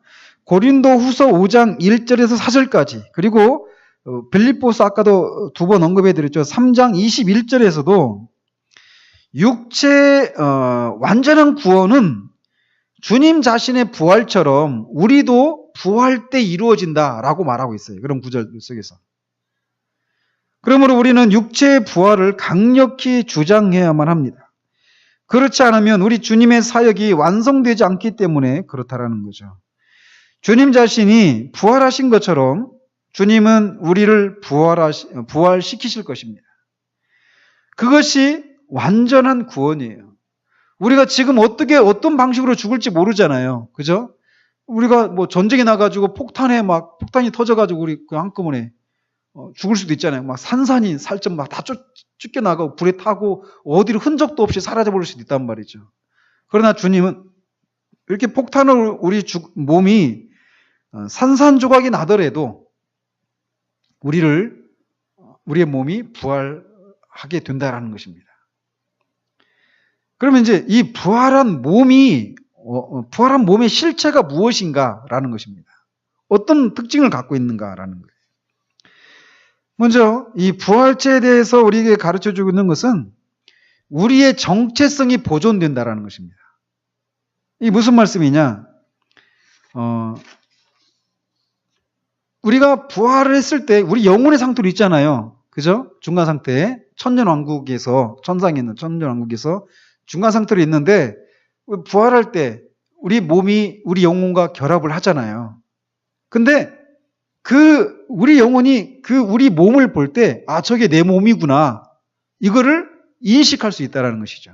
고린도후서 5장 1절에서 4절까지 그리고 빌립보서 아까도 두 번 언급해드렸죠. 3장 21절에서도 육체의 완전한 구원은 주님 자신의 부활처럼 우리도 부활 때 이루어진다라고 말하고 있어요. 그런 구절 속에서. 그러므로 우리는 육체의 부활을 강력히 주장해야만 합니다. 그렇지 않으면 우리 주님의 사역이 완성되지 않기 때문에 그렇다라는 거죠. 주님 자신이 부활하신 것처럼 주님은 우리를 부활시키실 것입니다. 그것이 완전한 구원이에요. 우리가 지금 어떤 방식으로 죽을지 모르잖아요. 그죠? 우리가 뭐 전쟁에 나가지고 폭탄이 터져가지고 우리 그 한꺼번에 죽을 수도 있잖아요. 막 산산이 살점 막 다 쫓겨나가고 불에 타고 어디로 흔적도 없이 사라져버릴 수도 있단 말이죠. 그러나 주님은 이렇게 폭탄을 우리 몸이 산산조각이 나더라도 우리의 몸이 부활하게 된다라는 것입니다. 그러면 이제 이 부활한 몸의 실체가 무엇인가라는 것입니다. 어떤 특징을 갖고 있는가라는 거예요. 먼저 이 부활체에 대해서 우리에게 가르쳐주고 있는 것은 우리의 정체성이 보존된다라는 것입니다. 이게 무슨 말씀이냐? 우리가 부활을 했을 때 우리 영혼의 상태로 있잖아요. 그죠? 중간 상태에 천상에 있는 천년왕국에서 중간 상태로 있는데 부활할 때 우리 몸이 우리 영혼과 결합을 하잖아요. 근데 우리 영혼이 우리 몸을 볼 때, 저게 내 몸이구나. 이거를 인식할 수 있다는 것이죠.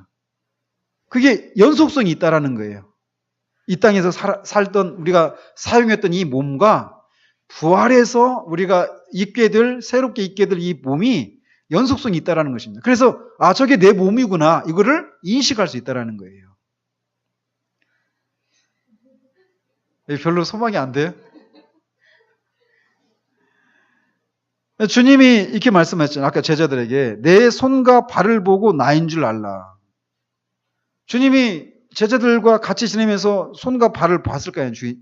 그게 연속성이 있다는 거예요. 이 땅에서 살던 우리가 사용했던 이 몸과 부활해서 우리가 새롭게 있게 될 이 몸이 연속성이 있다는 것입니다. 그래서 저게 내 몸이구나. 이거를 인식할 수 있다는 거예요. 별로 소망이 안 돼요? 주님이 이렇게 말씀하셨잖아요. 아까 제자들에게 내 손과 발을 보고 나인 줄 알라. 주님이 제자들과 같이 지내면서 손과 발을 봤을 거 아니에요.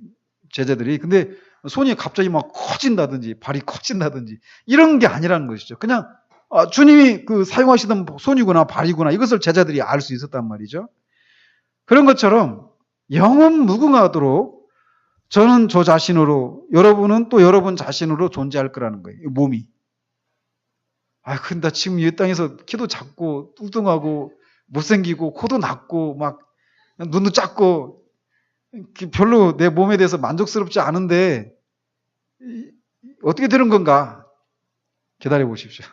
제자들이. 근데 손이 갑자기 막 커진다든지 발이 커진다든지 이런 게 아니라는 것이죠. 그냥 주님이 사용하시던 손이구나 발이구나 이것을 제자들이 알 수 있었단 말이죠. 그런 것처럼 영원 무궁하도록 저는 저 자신으로, 여러분은 또 여러분 자신으로 존재할 거라는 거예요. 몸이. 근데 나 지금 이 땅에서 키도 작고 뚱뚱하고 못생기고 코도 낮고 막 눈도 작고 별로 내 몸에 대해서 만족스럽지 않은데 어떻게 되는 건가? 기다려 보십시오.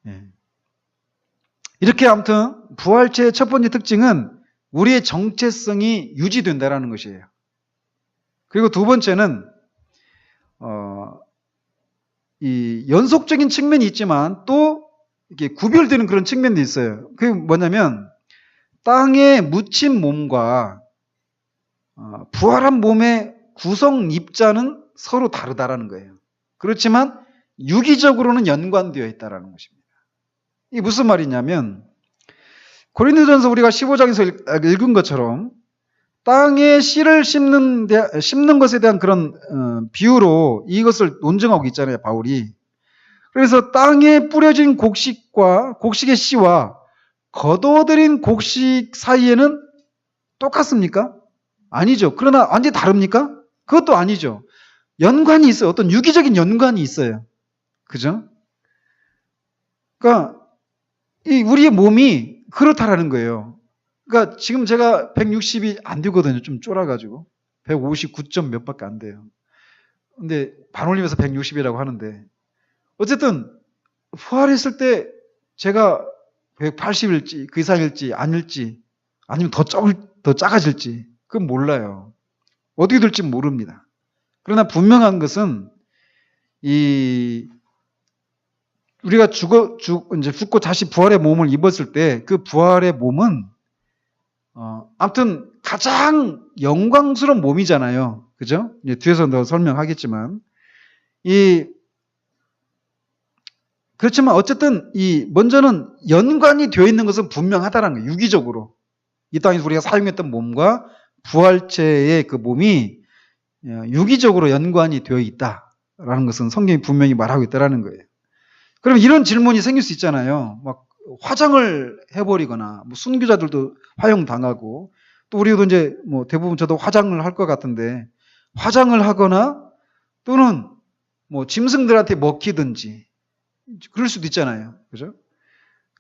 예. 이렇게 아무튼 부활체의 첫 번째 특징은 우리의 정체성이 유지된다는 것이에요. 그리고 두 번째는 이 연속적인 측면이 있지만 또 이렇게 구별되는 그런 측면도 있어요. 그게 뭐냐면 땅에 묻힌 몸과 부활한 몸의 구성 입자는 서로 다르다라는 거예요. 그렇지만 유기적으로는 연관되어 있다는 것입니다. 이게 무슨 말이냐면 고린도전서 우리가 15장에서 읽은 것처럼 땅에 씨를 심는 것에 대한 그런 비유로 이것을 논증하고 있잖아요, 바울이. 그래서 땅에 뿌려진 곡식의 씨와 거둬들인 곡식 사이에는 똑같습니까? 아니죠. 그러나 완전히 다릅니까? 그것도 아니죠. 연관이 있어요. 어떤 유기적인 연관이 있어요. 그죠? 그러니까 우리의 몸이 그렇다라는 거예요. 그러니까 지금 제가 160이 안 되거든요. 좀 쫄아가지고. 159점 몇 밖에 안 돼요. 근데 반올림에서 160이라고 하는데 어쨌든 부활했을 때 제가 180일지 그 이상일지 아닐지 아니면 더 작아질지 그건 몰라요. 어떻게 될지 모릅니다. 그러나 분명한 것은 우리가 이제 죽고 다시 부활의 몸을 입었을 때 그 부활의 몸은 아무튼 가장 영광스러운 몸이잖아요. 그죠? 이제 뒤에서 더 설명하겠지만 그렇지만 어쨌든 먼저는 연관이 되어 있는 것은 분명하다는 거예요. 유기적으로. 이 땅에서 우리가 사용했던 몸과 부활체의 그 몸이 유기적으로 연관이 되어 있다라는 것은 성경이 분명히 말하고 있다는 거예요. 그럼 이런 질문이 생길 수 있잖아요. 막 화장을 해버리거나 순교자들도 화형당하고 또 우리도 이제 대부분 저도 화장을 할 것 같은데 화장을 하거나 또는 짐승들한테 먹히든지 그럴 수도 있잖아요. 그죠?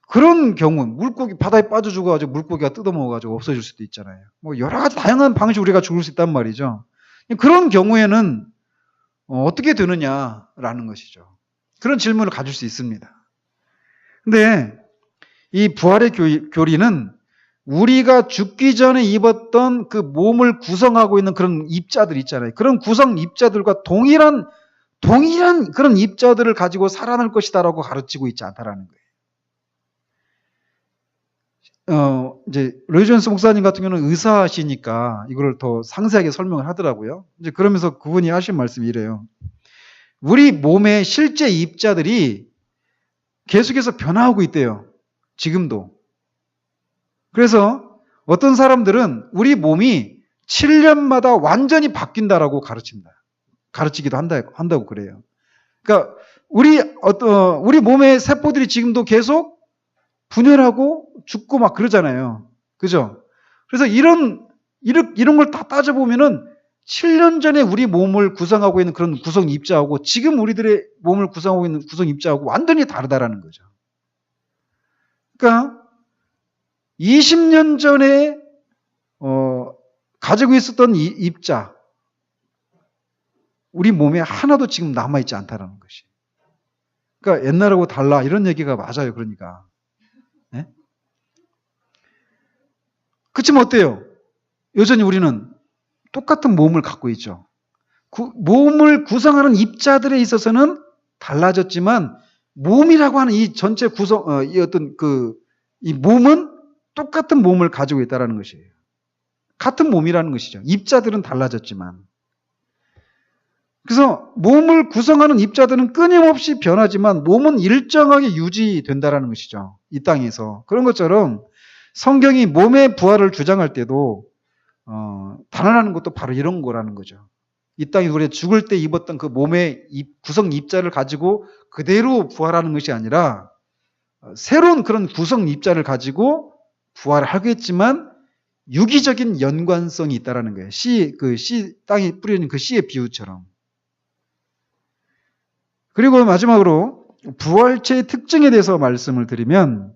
그런 경우 물고기 바다에 빠져 죽어가지고 물고기가 뜯어먹어가지고 없어질 수도 있잖아요. 여러 가지 다양한 방식으로 우리가 죽을 수 있단 말이죠. 그런 경우에는 어떻게 되느냐라는 것이죠. 그런 질문을 가질 수 있습니다. 근데 이 부활의 교리는 우리가 죽기 전에 입었던 그 몸을 구성하고 있는 그런 입자들 있잖아요. 그런 구성 입자들과 동일한 그런 입자들을 가지고 살아날 것이다라고 가르치고 있지 않다라는 거예요. 이제 로이 존스 목사님 같은 경우는 의사시니까 이걸 더 상세하게 설명을 하더라고요. 이제 그러면서 그분이 하신 말씀이 이래요. 우리 몸의 실제 입자들이 계속해서 변화하고 있대요. 지금도. 그래서 어떤 사람들은 우리 몸이 7년마다 완전히 바뀐다라고 가르치기도 한다고 그래요. 그러니까 우리 몸의 세포들이 지금도 계속 분열하고 죽고 막 그러잖아요. 그죠? 그래서 이런 걸 다 따져보면은 7년 전에 우리 몸을 구성하고 있는 그런 구성 입자하고 지금 우리들의 몸을 구성하고 있는 구성 입자하고 완전히 다르다라는 거죠. 그러니까 20년 전에 가지고 있었던 이 입자, 우리 몸에 하나도 지금 남아있지 않다라는 것이. 그러니까 옛날하고 달라 이런 얘기가 맞아요. 그러니까. 네? 그치만 어때요? 여전히 우리는 똑같은 몸을 갖고 있죠. 몸을 구성하는 입자들에 있어서는 달라졌지만 몸이라고 하는 이 전체 이 몸은 똑같은 몸을 가지고 있다는 것이에요. 같은 몸이라는 것이죠. 입자들은 달라졌지만. 그래서 몸을 구성하는 입자들은 끊임없이 변하지만 몸은 일정하게 유지된다는 것이죠. 이 땅에서. 그런 것처럼 성경이 몸의 부활을 주장할 때도 단언하는 것도 바로 이런 거라는 거죠. 이 땅에 우리가 죽을 때 입었던 그 몸의 구성 입자를 가지고 그대로 부활하는 것이 아니라 새로운 그런 구성 입자를 가지고 부활하겠지만 유기적인 연관성이 있다라는 거예요. 땅에 뿌려진 그 씨의 비유처럼. 그리고 마지막으로 부활체의 특징에 대해서 말씀을 드리면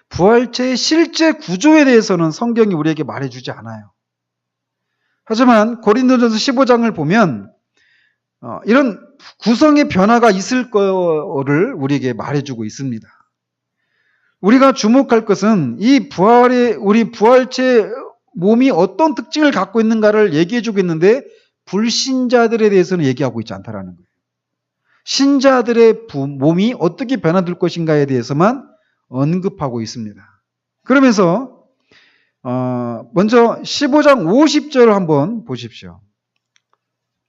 부활체의 실제 구조에 대해서는 성경이 우리에게 말해주지 않아요. 하지만 고린도전서 15장을 보면 이런 구성의 변화가 있을 거를 우리에게 말해주고 있습니다. 우리가 주목할 것은 우리 부활체 몸이 어떤 특징을 갖고 있는가를 얘기해주고 있는데 불신자들에 대해서는 얘기하고 있지 않다라는 거예요. 신자들의 몸이 어떻게 변화될 것인가에 대해서만 언급하고 있습니다. 그러면서 먼저 15장 50절을 한번 보십시오.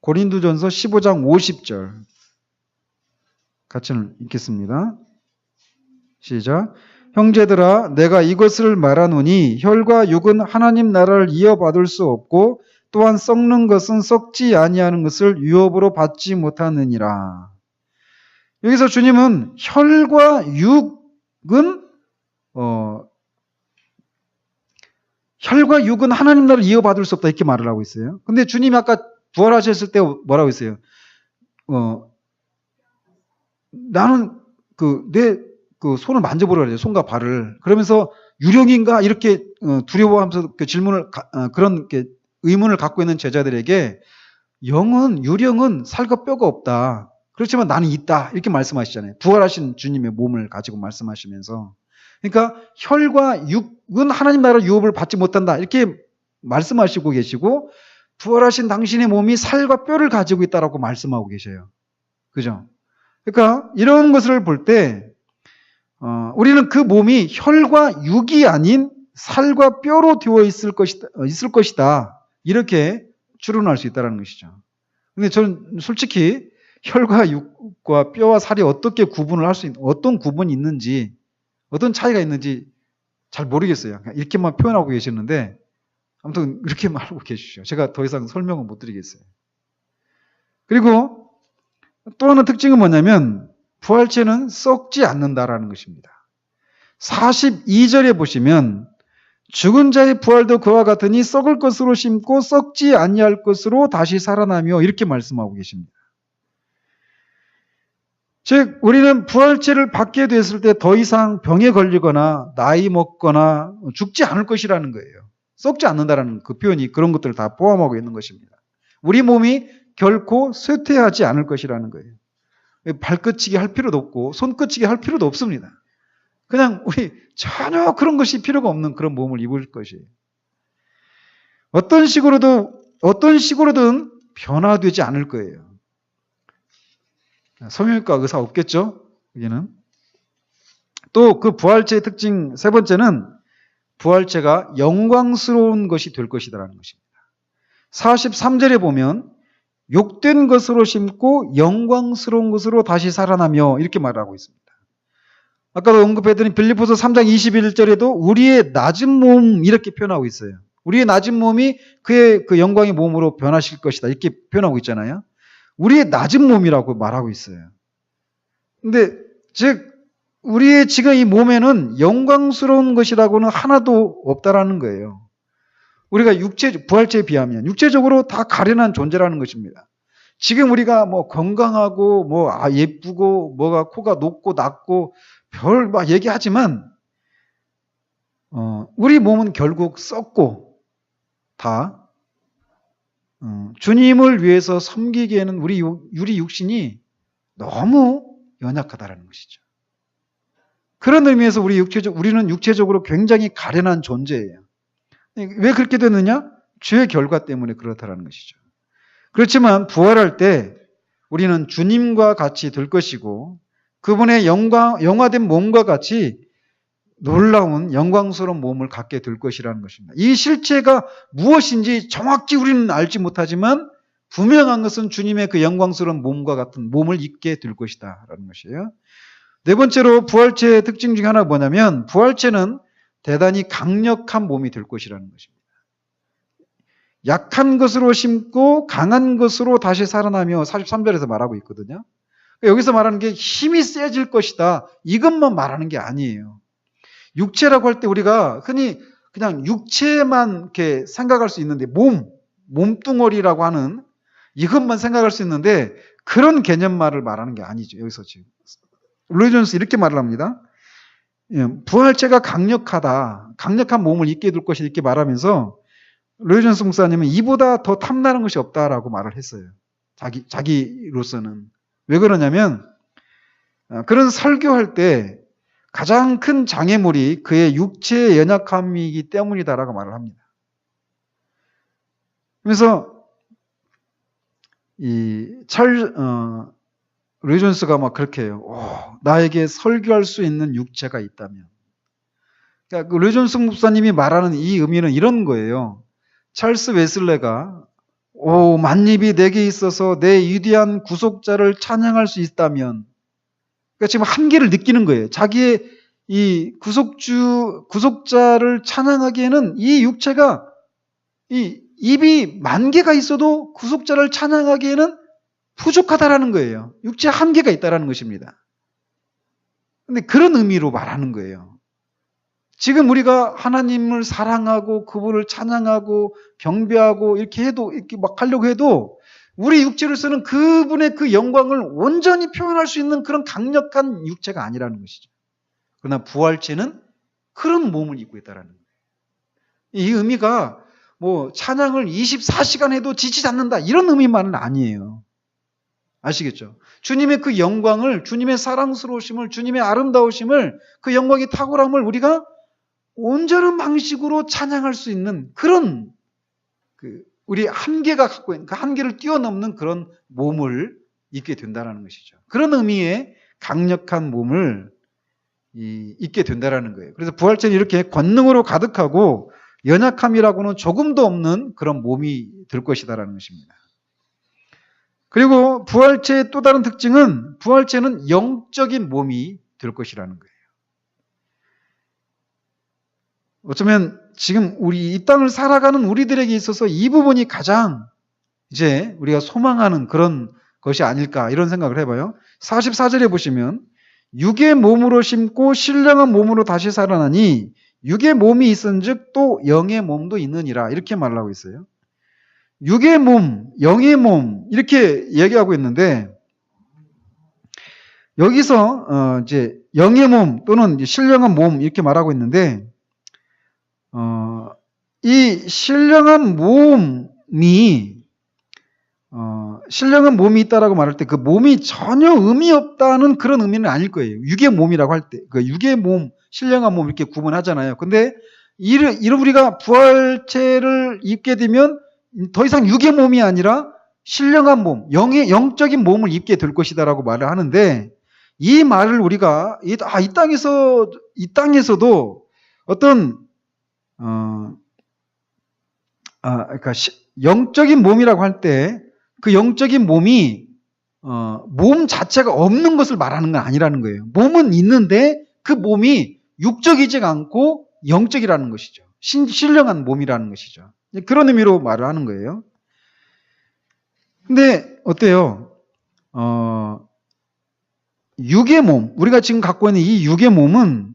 고린도전서 15장 50절 같이 읽겠습니다. 시작. 형제들아 내가 이것을 말하노니 혈과 육은 하나님 나라를 이어받을 수 없고 또한 썩는 것은 썩지 아니하는 것을 유업으로 받지 못하느니라. 여기서 주님은 혈과 육은 하나님 나라를 이어받을 수 없다 이렇게 말을 하고 있어요. 근데 주님이 아까 부활하셨을 때 뭐라고 했어요? 나는 내 손을 만져보라 그래요. 손과 발을. 그러면서 유령인가 이렇게 두려워하면서 그런 의문을 갖고 있는 제자들에게 유령은 살과 뼈가 없다. 그렇지만 나는 있다. 이렇게 말씀하시잖아요. 부활하신 주님의 몸을 가지고 말씀하시면서. 그러니까 혈과 육은 하나님 나라 유업을 받지 못한다. 이렇게 말씀하시고 계시고 부활하신 당신의 몸이 살과 뼈를 가지고 있다라고 말씀하고 계셔요. 그죠? 그러니까 이런 것을 볼 때 우리는 그 몸이 혈과 육이 아닌 살과 뼈로 되어 있을 것이다. 이렇게 추론할 수 있다는 것이죠. 근데 저는 솔직히 혈과 육과 뼈와 살이 어떻게 구분을 할 수 있는, 어떤 구분이 있는지, 어떤 차이가 있는지 잘 모르겠어요. 이렇게만 표현하고 계시는데, 아무튼 이렇게 말하고 계시죠. 제가 더 이상 설명을 못 드리겠어요. 그리고 또 하나 특징은 뭐냐면, 부활체는 썩지 않는다라는 것입니다. 42절에 보시면, 죽은 자의 부활도 그와 같으니 썩을 것으로 심고 썩지 아니할 것으로 다시 살아나며 이렇게 말씀하고 계십니다. 즉 우리는 부활체를 받게 됐을 때 더 이상 병에 걸리거나 나이 먹거나 죽지 않을 것이라는 거예요. 썩지 않는다라는 그 표현이 그런 것들을 다 포함하고 있는 것입니다. 우리 몸이 결코 쇠퇴하지 않을 것이라는 거예요. 발끝치기 할 필요도 없고 손끝치기 할 필요도 없습니다. 그냥 우리 전혀 그런 것이 필요가 없는 그런 몸을 입을 것이에요. 어떤 식으로든 변화되지 않을 거예요. 성형외과 의사 없겠죠? 여기는 또 그 부활체의 특징 세 번째는 부활체가 영광스러운 것이 될 것이다라는 것입니다. 43절에 보면 욕된 것으로 심고 영광스러운 것으로 다시 살아나며 이렇게 말하고 있습니다. 아까도 언급했더니 빌립보서 3장 21절에도 우리의 낮은 몸 이렇게 표현하고 있어요. 우리의 낮은 몸이 그의 그 영광의 몸으로 변하실 것이다 이렇게 표현하고 있잖아요. 우리의 낮은 몸이라고 말하고 있어요. 근데 즉 우리의 지금 이 몸에는 영광스러운 것이라고는 하나도 없다라는 거예요. 우리가 부활체에 비하면 육체적으로 다 가련한 존재라는 것입니다. 지금 우리가 뭐 건강하고 예쁘고 뭐가 코가 높고 낮고 별 막 얘기하지만 우리 몸은 결국 썩고 다 주님을 위해서 섬기기에는 우리 육신이 너무 연약하다라는 것이죠. 그런 의미에서 우리는 육체적으로 굉장히 가련한 존재예요. 왜 그렇게 됐느냐? 죄의 결과 때문에 그렇다라는 것이죠. 그렇지만 부활할 때 우리는 주님과 같이 될 것이고 그분의 영화된 몸과 같이 놀라운 영광스러운 몸을 갖게 될 것이라는 것입니다. 이 실체가 무엇인지 정확히 우리는 알지 못하지만 분명한 것은 주님의 그 영광스러운 몸과 같은 몸을 입게 될 것이다 라는 것이에요. 네 번째로 부활체의 특징 중에 하나가 뭐냐면 부활체는 대단히 강력한 몸이 될 것이라는 것입니다. 약한 것으로 심고 강한 것으로 다시 살아나며 43절에서 말하고 있거든요. 여기서 말하는 게 힘이 세질 것이다. 이것만 말하는 게 아니에요. 육체라고 할 때 우리가 흔히 그냥 육체만 이렇게 생각할 수 있는데 몸뚱어리라고 하는 이것만 생각할 수 있는데 그런 개념말을 말하는 게 아니죠. 여기서 지금 로이 존스 이렇게 말을 합니다. 부활체가 강력한 몸을 입게 될 것이 이렇게 말하면서 로이 존스 목사님은 이보다 더 탐나는 것이 없다라고 말을 했어요. 자기로서는. 왜 그러냐면 그런 설교할 때 가장 큰 장애물이 그의 육체의 연약함이기 때문이다라고 말을 합니다. 그래서 로이 존스가 막 그렇게 해요. 나에게 설교할 수 있는 육체가 있다면. 그러니까 로이 존스 목사님이 말하는 이 의미는 이런 거예요. 찰스 웨슬레가 만입이 내게 있어서 내 위대한 구속자를 찬양할 수 있다면, 그러니까 지금 한계를 느끼는 거예요. 자기의 이 구속자를 찬양하기에는 이 육체가 이 입이 10,000개가 있어도 구속자를 찬양하기에는 부족하다라는 거예요. 육체에 한계가 있다라는 것입니다. 근데 그런 의미로 말하는 거예요. 지금 우리가 하나님을 사랑하고 그분을 찬양하고 경배하고 이렇게 막 하려고 해도 우리 육체로서는 그분의 그 영광을 온전히 표현할 수 있는 그런 강력한 육체가 아니라는 것이죠. 그러나 부활체는 그런 몸을 입고 있다라는 거예요. 이 의미가 찬양을 24시간 해도 지치지 않는다 이런 의미만은 아니에요. 아시겠죠? 주님의 그 영광을, 주님의 사랑스러우심을, 주님의 아름다우심을, 그 영광의 탁월함을 우리가 온전한 방식으로 찬양할 수 있는 그런 우리 한계가 갖고 있는 그 한계를 뛰어넘는 그런 몸을 입게 된다는 것이죠. 그런 의미의 강력한 몸을 입게 된다는 거예요. 그래서 부활체는 이렇게 권능으로 가득하고 연약함이라고는 조금도 없는 그런 몸이 될 것이다라는 것입니다. 그리고 부활체의 또 다른 특징은 부활체는 영적인 몸이 될 것이라는 거예요. 어쩌면 지금 이 땅을 살아가는 우리들에게 있어서 이 부분이 가장 이제 우리가 소망하는 그런 것이 아닐까 이런 생각을 해봐요. 44절에 보시면 육의 몸으로 심고 신령한 몸으로 다시 살아나니 육의 몸이 있은즉 또 영의 몸도 있느니라 이렇게 말을 하고 있어요. 육의 몸, 영의 몸 이렇게 얘기하고 있는데 여기서 이제 영의 몸 또는 이제 신령한 몸 이렇게 말하고 있는데 이 신령한 몸이 있다라고 말할 때 그 몸이 전혀 의미 없다는 그런 의미는 아닐 거예요. 육의 몸이라고 할 때 그 육의 몸, 신령한 몸 이렇게 구분하잖아요. 근데 이런 우리가 부활체를 입게 되면 더 이상 육의 몸이 아니라 신령한 몸, 영적인 몸을 입게 될 것이다라고 말을 하는데 이 말을 우리가 이 땅에서도 어떤 그러니까 영적인 몸이라고 할 때 그 영적인 몸이 몸 자체가 없는 것을 말하는 건 아니라는 거예요. 몸은 있는데 그 몸이 육적이지가 않고 영적이라는 것이죠. 신령한 몸이라는 것이죠. 그런 의미로 말을 하는 거예요. 근데 어때요? 육의 몸, 우리가 지금 갖고 있는 이 육의 몸은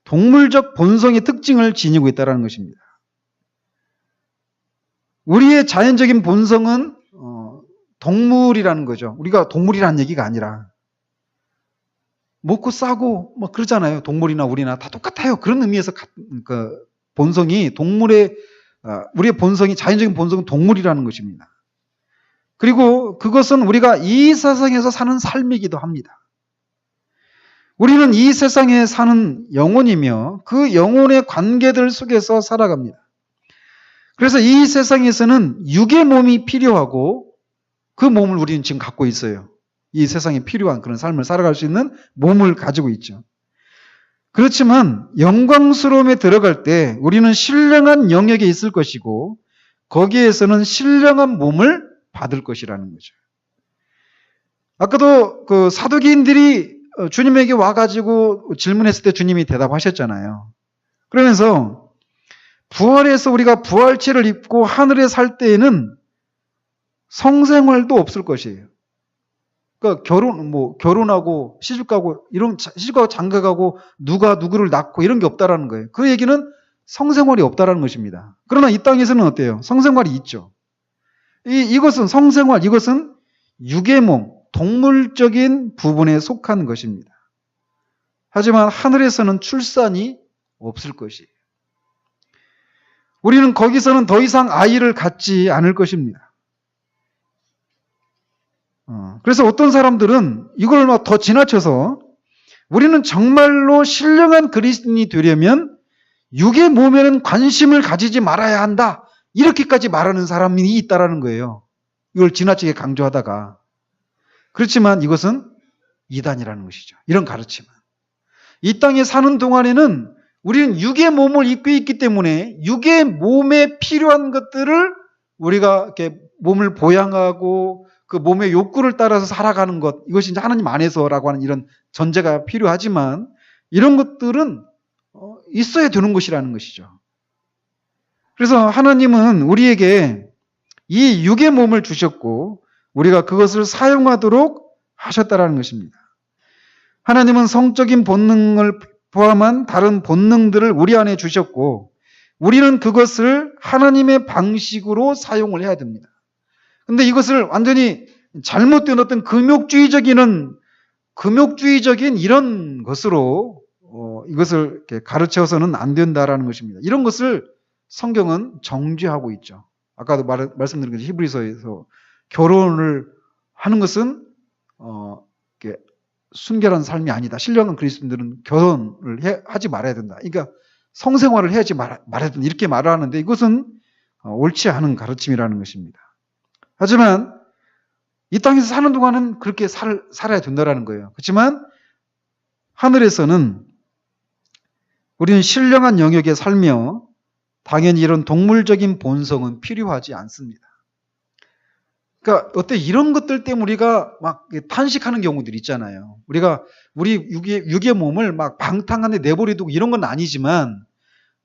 동물적 본성의 특징을 지니고 있다는 것입니다. 우리의 자연적인 본성은 동물이라는 거죠. 우리가 동물이라는 얘기가 아니라 먹고 싸고 뭐 그러잖아요. 동물이나 우리나 다 똑같아요. 그런 의미에서 그 본성이 우리의 본성이 자연적인 본성은 동물이라는 것입니다. 그리고 그것은 우리가 이 세상에서 사는 삶이기도 합니다. 우리는 이 세상에 사는 영혼이며 그 영혼의 관계들 속에서 살아갑니다. 그래서 이 세상에서는 육의 몸이 필요하고 그 몸을 우리는 지금 갖고 있어요. 이 세상에 필요한 그런 삶을 살아갈 수 있는 몸을 가지고 있죠. 그렇지만 영광스러움에 들어갈 때 우리는 신령한 영역에 있을 것이고 거기에서는 신령한 몸을 받을 것이라는 거죠. 아까도 그 사두개인들이 주님에게 와가지고 질문했을 때 주님이 대답하셨잖아요. 그러면서 부활해서 우리가 부활체를 입고 하늘에 살 때에는 성생활도 없을 것이에요. 그러니까 결혼하고 시집가고 시집가고 장가가고 누가 누구를 낳고 이런 게 없다라는 거예요. 그 얘기는 성생활이 없다라는 것입니다. 그러나 이 땅에서는 어때요? 성생활이 있죠. 이것은 성생활, 이것은 육의 몸, 동물적인 부분에 속한 것입니다. 하지만 하늘에서는 출산이 없을 것이에요. 우리는 거기서는 더 이상 아이를 갖지 않을 것입니다. 그래서 어떤 사람들은 이걸 막 더 지나쳐서 우리는 정말로 신령한 그리스도인이 되려면 육의 몸에는 관심을 가지지 말아야 한다. 이렇게까지 말하는 사람이 있다라는 거예요. 이걸 지나치게 강조하다가. 그렇지만 이것은 이단이라는 것이죠. 이런 가르침은. 이 땅에 사는 동안에는 우리는 육의 몸을 입고 있기 때문에 육의 몸에 필요한 것들을 우리가 이렇게 몸을 보양하고 그 몸의 욕구를 따라서 살아가는 것, 이것이 이제 하나님 안에서라고 하는 이런 전제가 필요하지만 이런 것들은 있어야 되는 것이라는 것이죠. 그래서 하나님은 우리에게 이 육의 몸을 주셨고 우리가 그것을 사용하도록 하셨다라는 것입니다. 하나님은 성적인 본능을 포함한 다른 본능들을 우리 안에 주셨고 우리는 그것을 하나님의 방식으로 사용을 해야 됩니다. 근데 이것을 완전히 잘못된 어떤 금욕주의적인 이런 것으로 이것을 이렇게 가르쳐서는 안 된다라는 것입니다. 이런 것을 성경은 정죄하고 있죠. 아까도 말씀드린 것처럼 히브리서에서 결혼을 하는 것은 이렇게 순결한 삶이 아니다. 신령한 그리스도인들은 결혼을 하지 말아야 된다. 그러니까 성생활을 해야지 말아야 된다. 이렇게 말을 하는데 이것은 옳지 않은 가르침이라는 것입니다. 하지만 이 땅에서 사는 동안은 그렇게 살아야 된다는 거예요. 그렇지만 하늘에서는 우리는 신령한 영역에 살며 당연히 이런 동물적인 본성은 필요하지 않습니다. 그러니까 어때 이런 것들 때문에 우리가 막 탄식하는 경우들 있잖아요. 우리 육의 몸을 막 방탕한데 내버려두고 이런 건 아니지만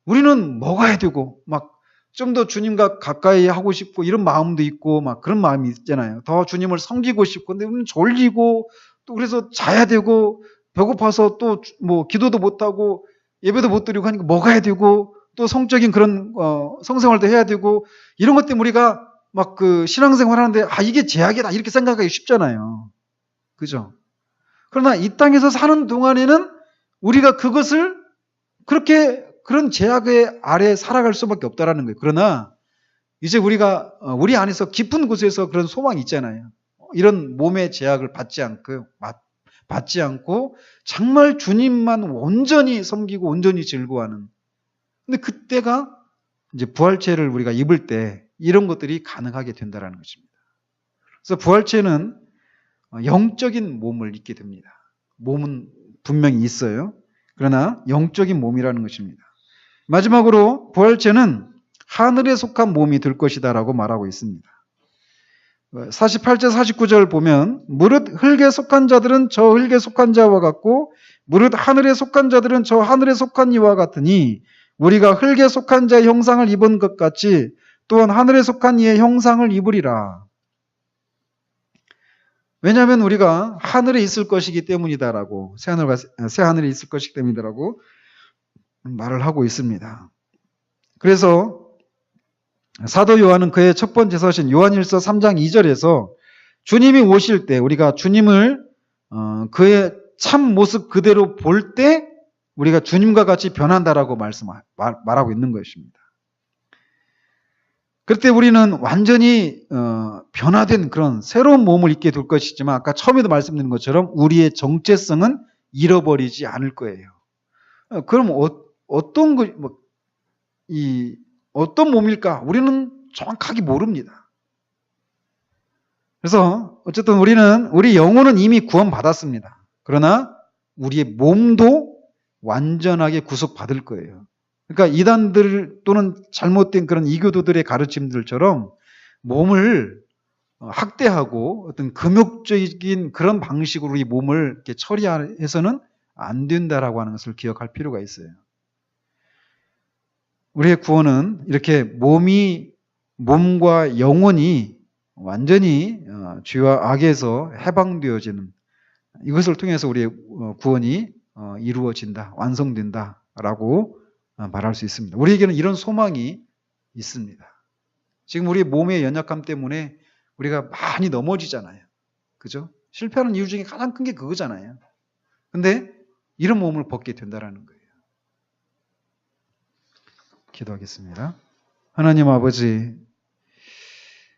우리는 먹어야 되고 막 좀 더 주님과 가까이 하고 싶고 이런 마음도 있고 막 그런 마음이 있잖아요. 더 주님을 섬기고 싶고 근데 우리는 졸리고 또 그래서 자야 되고 배고파서 또 뭐 기도도 못 하고 예배도 못 드리고 하니까 먹어야 되고 또 성적인 그런 성생활도 해야 되고 이런 것 때문에 우리가 막 그 신앙생활 하는데 이게 제약이다 이렇게 생각하기 쉽잖아요. 그죠? 그러나 이 땅에서 사는 동안에는 우리가 그것을 그런 제약의 아래 살아갈 수밖에 없다라는 거예요. 그러나 이제 우리가 우리 안에서 깊은 곳에서 그런 소망이 있잖아요. 이런 몸의 제약을 받지 않고 정말 주님만 온전히 섬기고 온전히 즐거워하는. 근데 그때가 이제 부활체를 우리가 입을 때 이런 것들이 가능하게 된다는 것입니다. 그래서 부활체는 영적인 몸을 입게 됩니다. 몸은 분명히 있어요. 그러나 영적인 몸이라는 것입니다. 마지막으로 부활체는 하늘에 속한 몸이 될 것이다 라고 말하고 있습니다. 48절 49절 보면 무릇 흙에 속한 자들은 저 흙에 속한 자와 같고 무릇 하늘에 속한 자들은 저 하늘에 속한 이와 같으니 우리가 흙에 속한 자의 형상을 입은 것 같이 또한 하늘에 속한 이의 형상을 입으리라. 왜냐하면 우리가 하늘에 있을 것이기 때문이다라고 새 하늘에 있을 것이기 때문이다라고 말을 하고 있습니다. 그래서 사도 요한은 그의 첫 번째 서신 요한일서 3장 2절에서 주님이 오실 때 우리가 주님을 그의 참 모습 그대로 볼 때 우리가 주님과 같이 변한다라고 말하고 있는 것입니다. 그때 우리는 완전히 변화된 그런 새로운 몸을 입게 될 것이지만 아까 처음에도 말씀드린 것처럼 우리의 정체성은 잃어버리지 않을 거예요. 그럼 어떤 몸일까? 우리는 정확하게 모릅니다. 그래서 어쨌든 우리 영혼은 이미 구원받았습니다. 그러나 우리의 몸도 완전하게 구속받을 거예요. 그러니까 이단들 또는 잘못된 그런 이교도들의 가르침들처럼 몸을 학대하고 어떤 금욕적인 그런 방식으로 이 몸을 이렇게 처리해서는 안 된다라고 하는 것을 기억할 필요가 있어요. 우리의 구원은 이렇게 몸과 영혼이 완전히 죄와 악에서 해방되어지는 이것을 통해서 우리의 구원이 이루어진다, 완성된다라고 말할 수 있습니다. 우리에게는 이런 소망이 있습니다. 지금 우리 몸의 연약함 때문에 우리가 많이 넘어지잖아요. 그죠? 실패하는 이유 중에 가장 큰 게 그거잖아요. 근데 이런 몸을 벗게 된다라는 거예요. 기도하겠습니다. 하나님 아버지,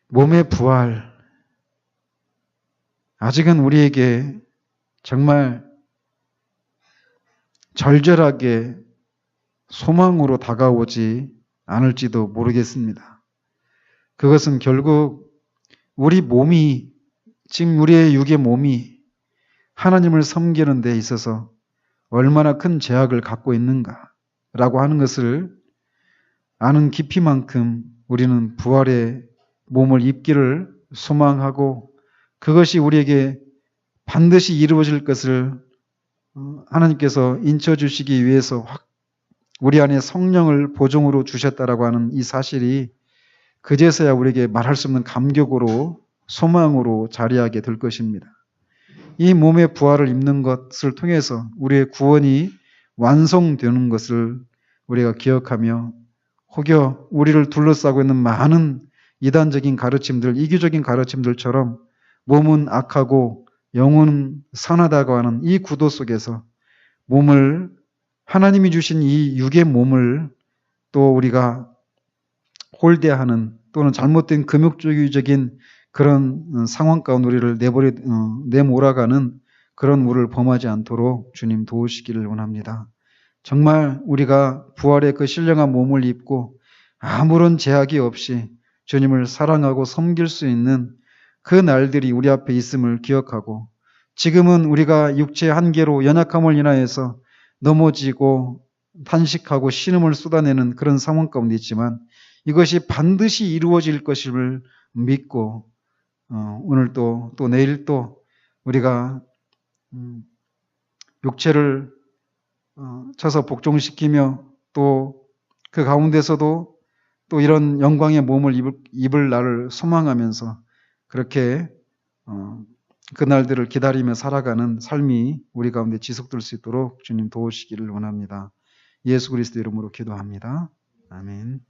몸의 부활, 아직은 우리에게 정말 절절하게 소망으로 다가오지 않을지도 모르겠습니다. 그것은 결국 우리 몸이, 지금 우리의 육의 몸이 하나님을 섬기는 데 있어서 얼마나 큰 제약을 갖고 있는가라고 하는 것을 아는 깊이만큼 우리는 부활의 몸을 입기를 소망하고 그것이 우리에게 반드시 이루어질 것을 하나님께서 인쳐주시기 위해서 우리 안에 성령을 보증으로 주셨다라고 하는 이 사실이 그제서야 우리에게 말할 수 없는 감격으로 소망으로 자리하게 될 것입니다. 이 몸의 부활을 입는 것을 통해서 우리의 구원이 완성되는 것을 우리가 기억하며 혹여 우리를 둘러싸고 있는 많은 이단적인 가르침들, 이교적인 가르침들처럼 몸은 악하고 영혼은 선하다고 하는 이 구도 속에서 몸을 하나님이 주신 이 육의 몸을 또 우리가 홀대하는 또는 잘못된 금욕주의적인 그런 상황 가운데 우리를 내몰아가는 그런 우를 범하지 않도록 주님 도우시기를 원합니다. 정말 우리가 부활의 그 신령한 몸을 입고 아무런 제약이 없이 주님을 사랑하고 섬길 수 있는 그 날들이 우리 앞에 있음을 기억하고 지금은 우리가 육체의 한계로 연약함을 인하여서 넘어지고 탄식하고 신음을 쏟아내는 그런 상황 가운데 있지만 이것이 반드시 이루어질 것임을 믿고 오늘 또 내일 또 우리가 육체를 쳐서 복종시키며 또 그 가운데서도 또 이런 영광의 몸을 입을 날을 소망하면서 그렇게 그날들을 기다리며 살아가는 삶이 우리 가운데 지속될 수 있도록 주님 도우시기를 원합니다. 예수 그리스도 이름으로 기도합니다. 아멘.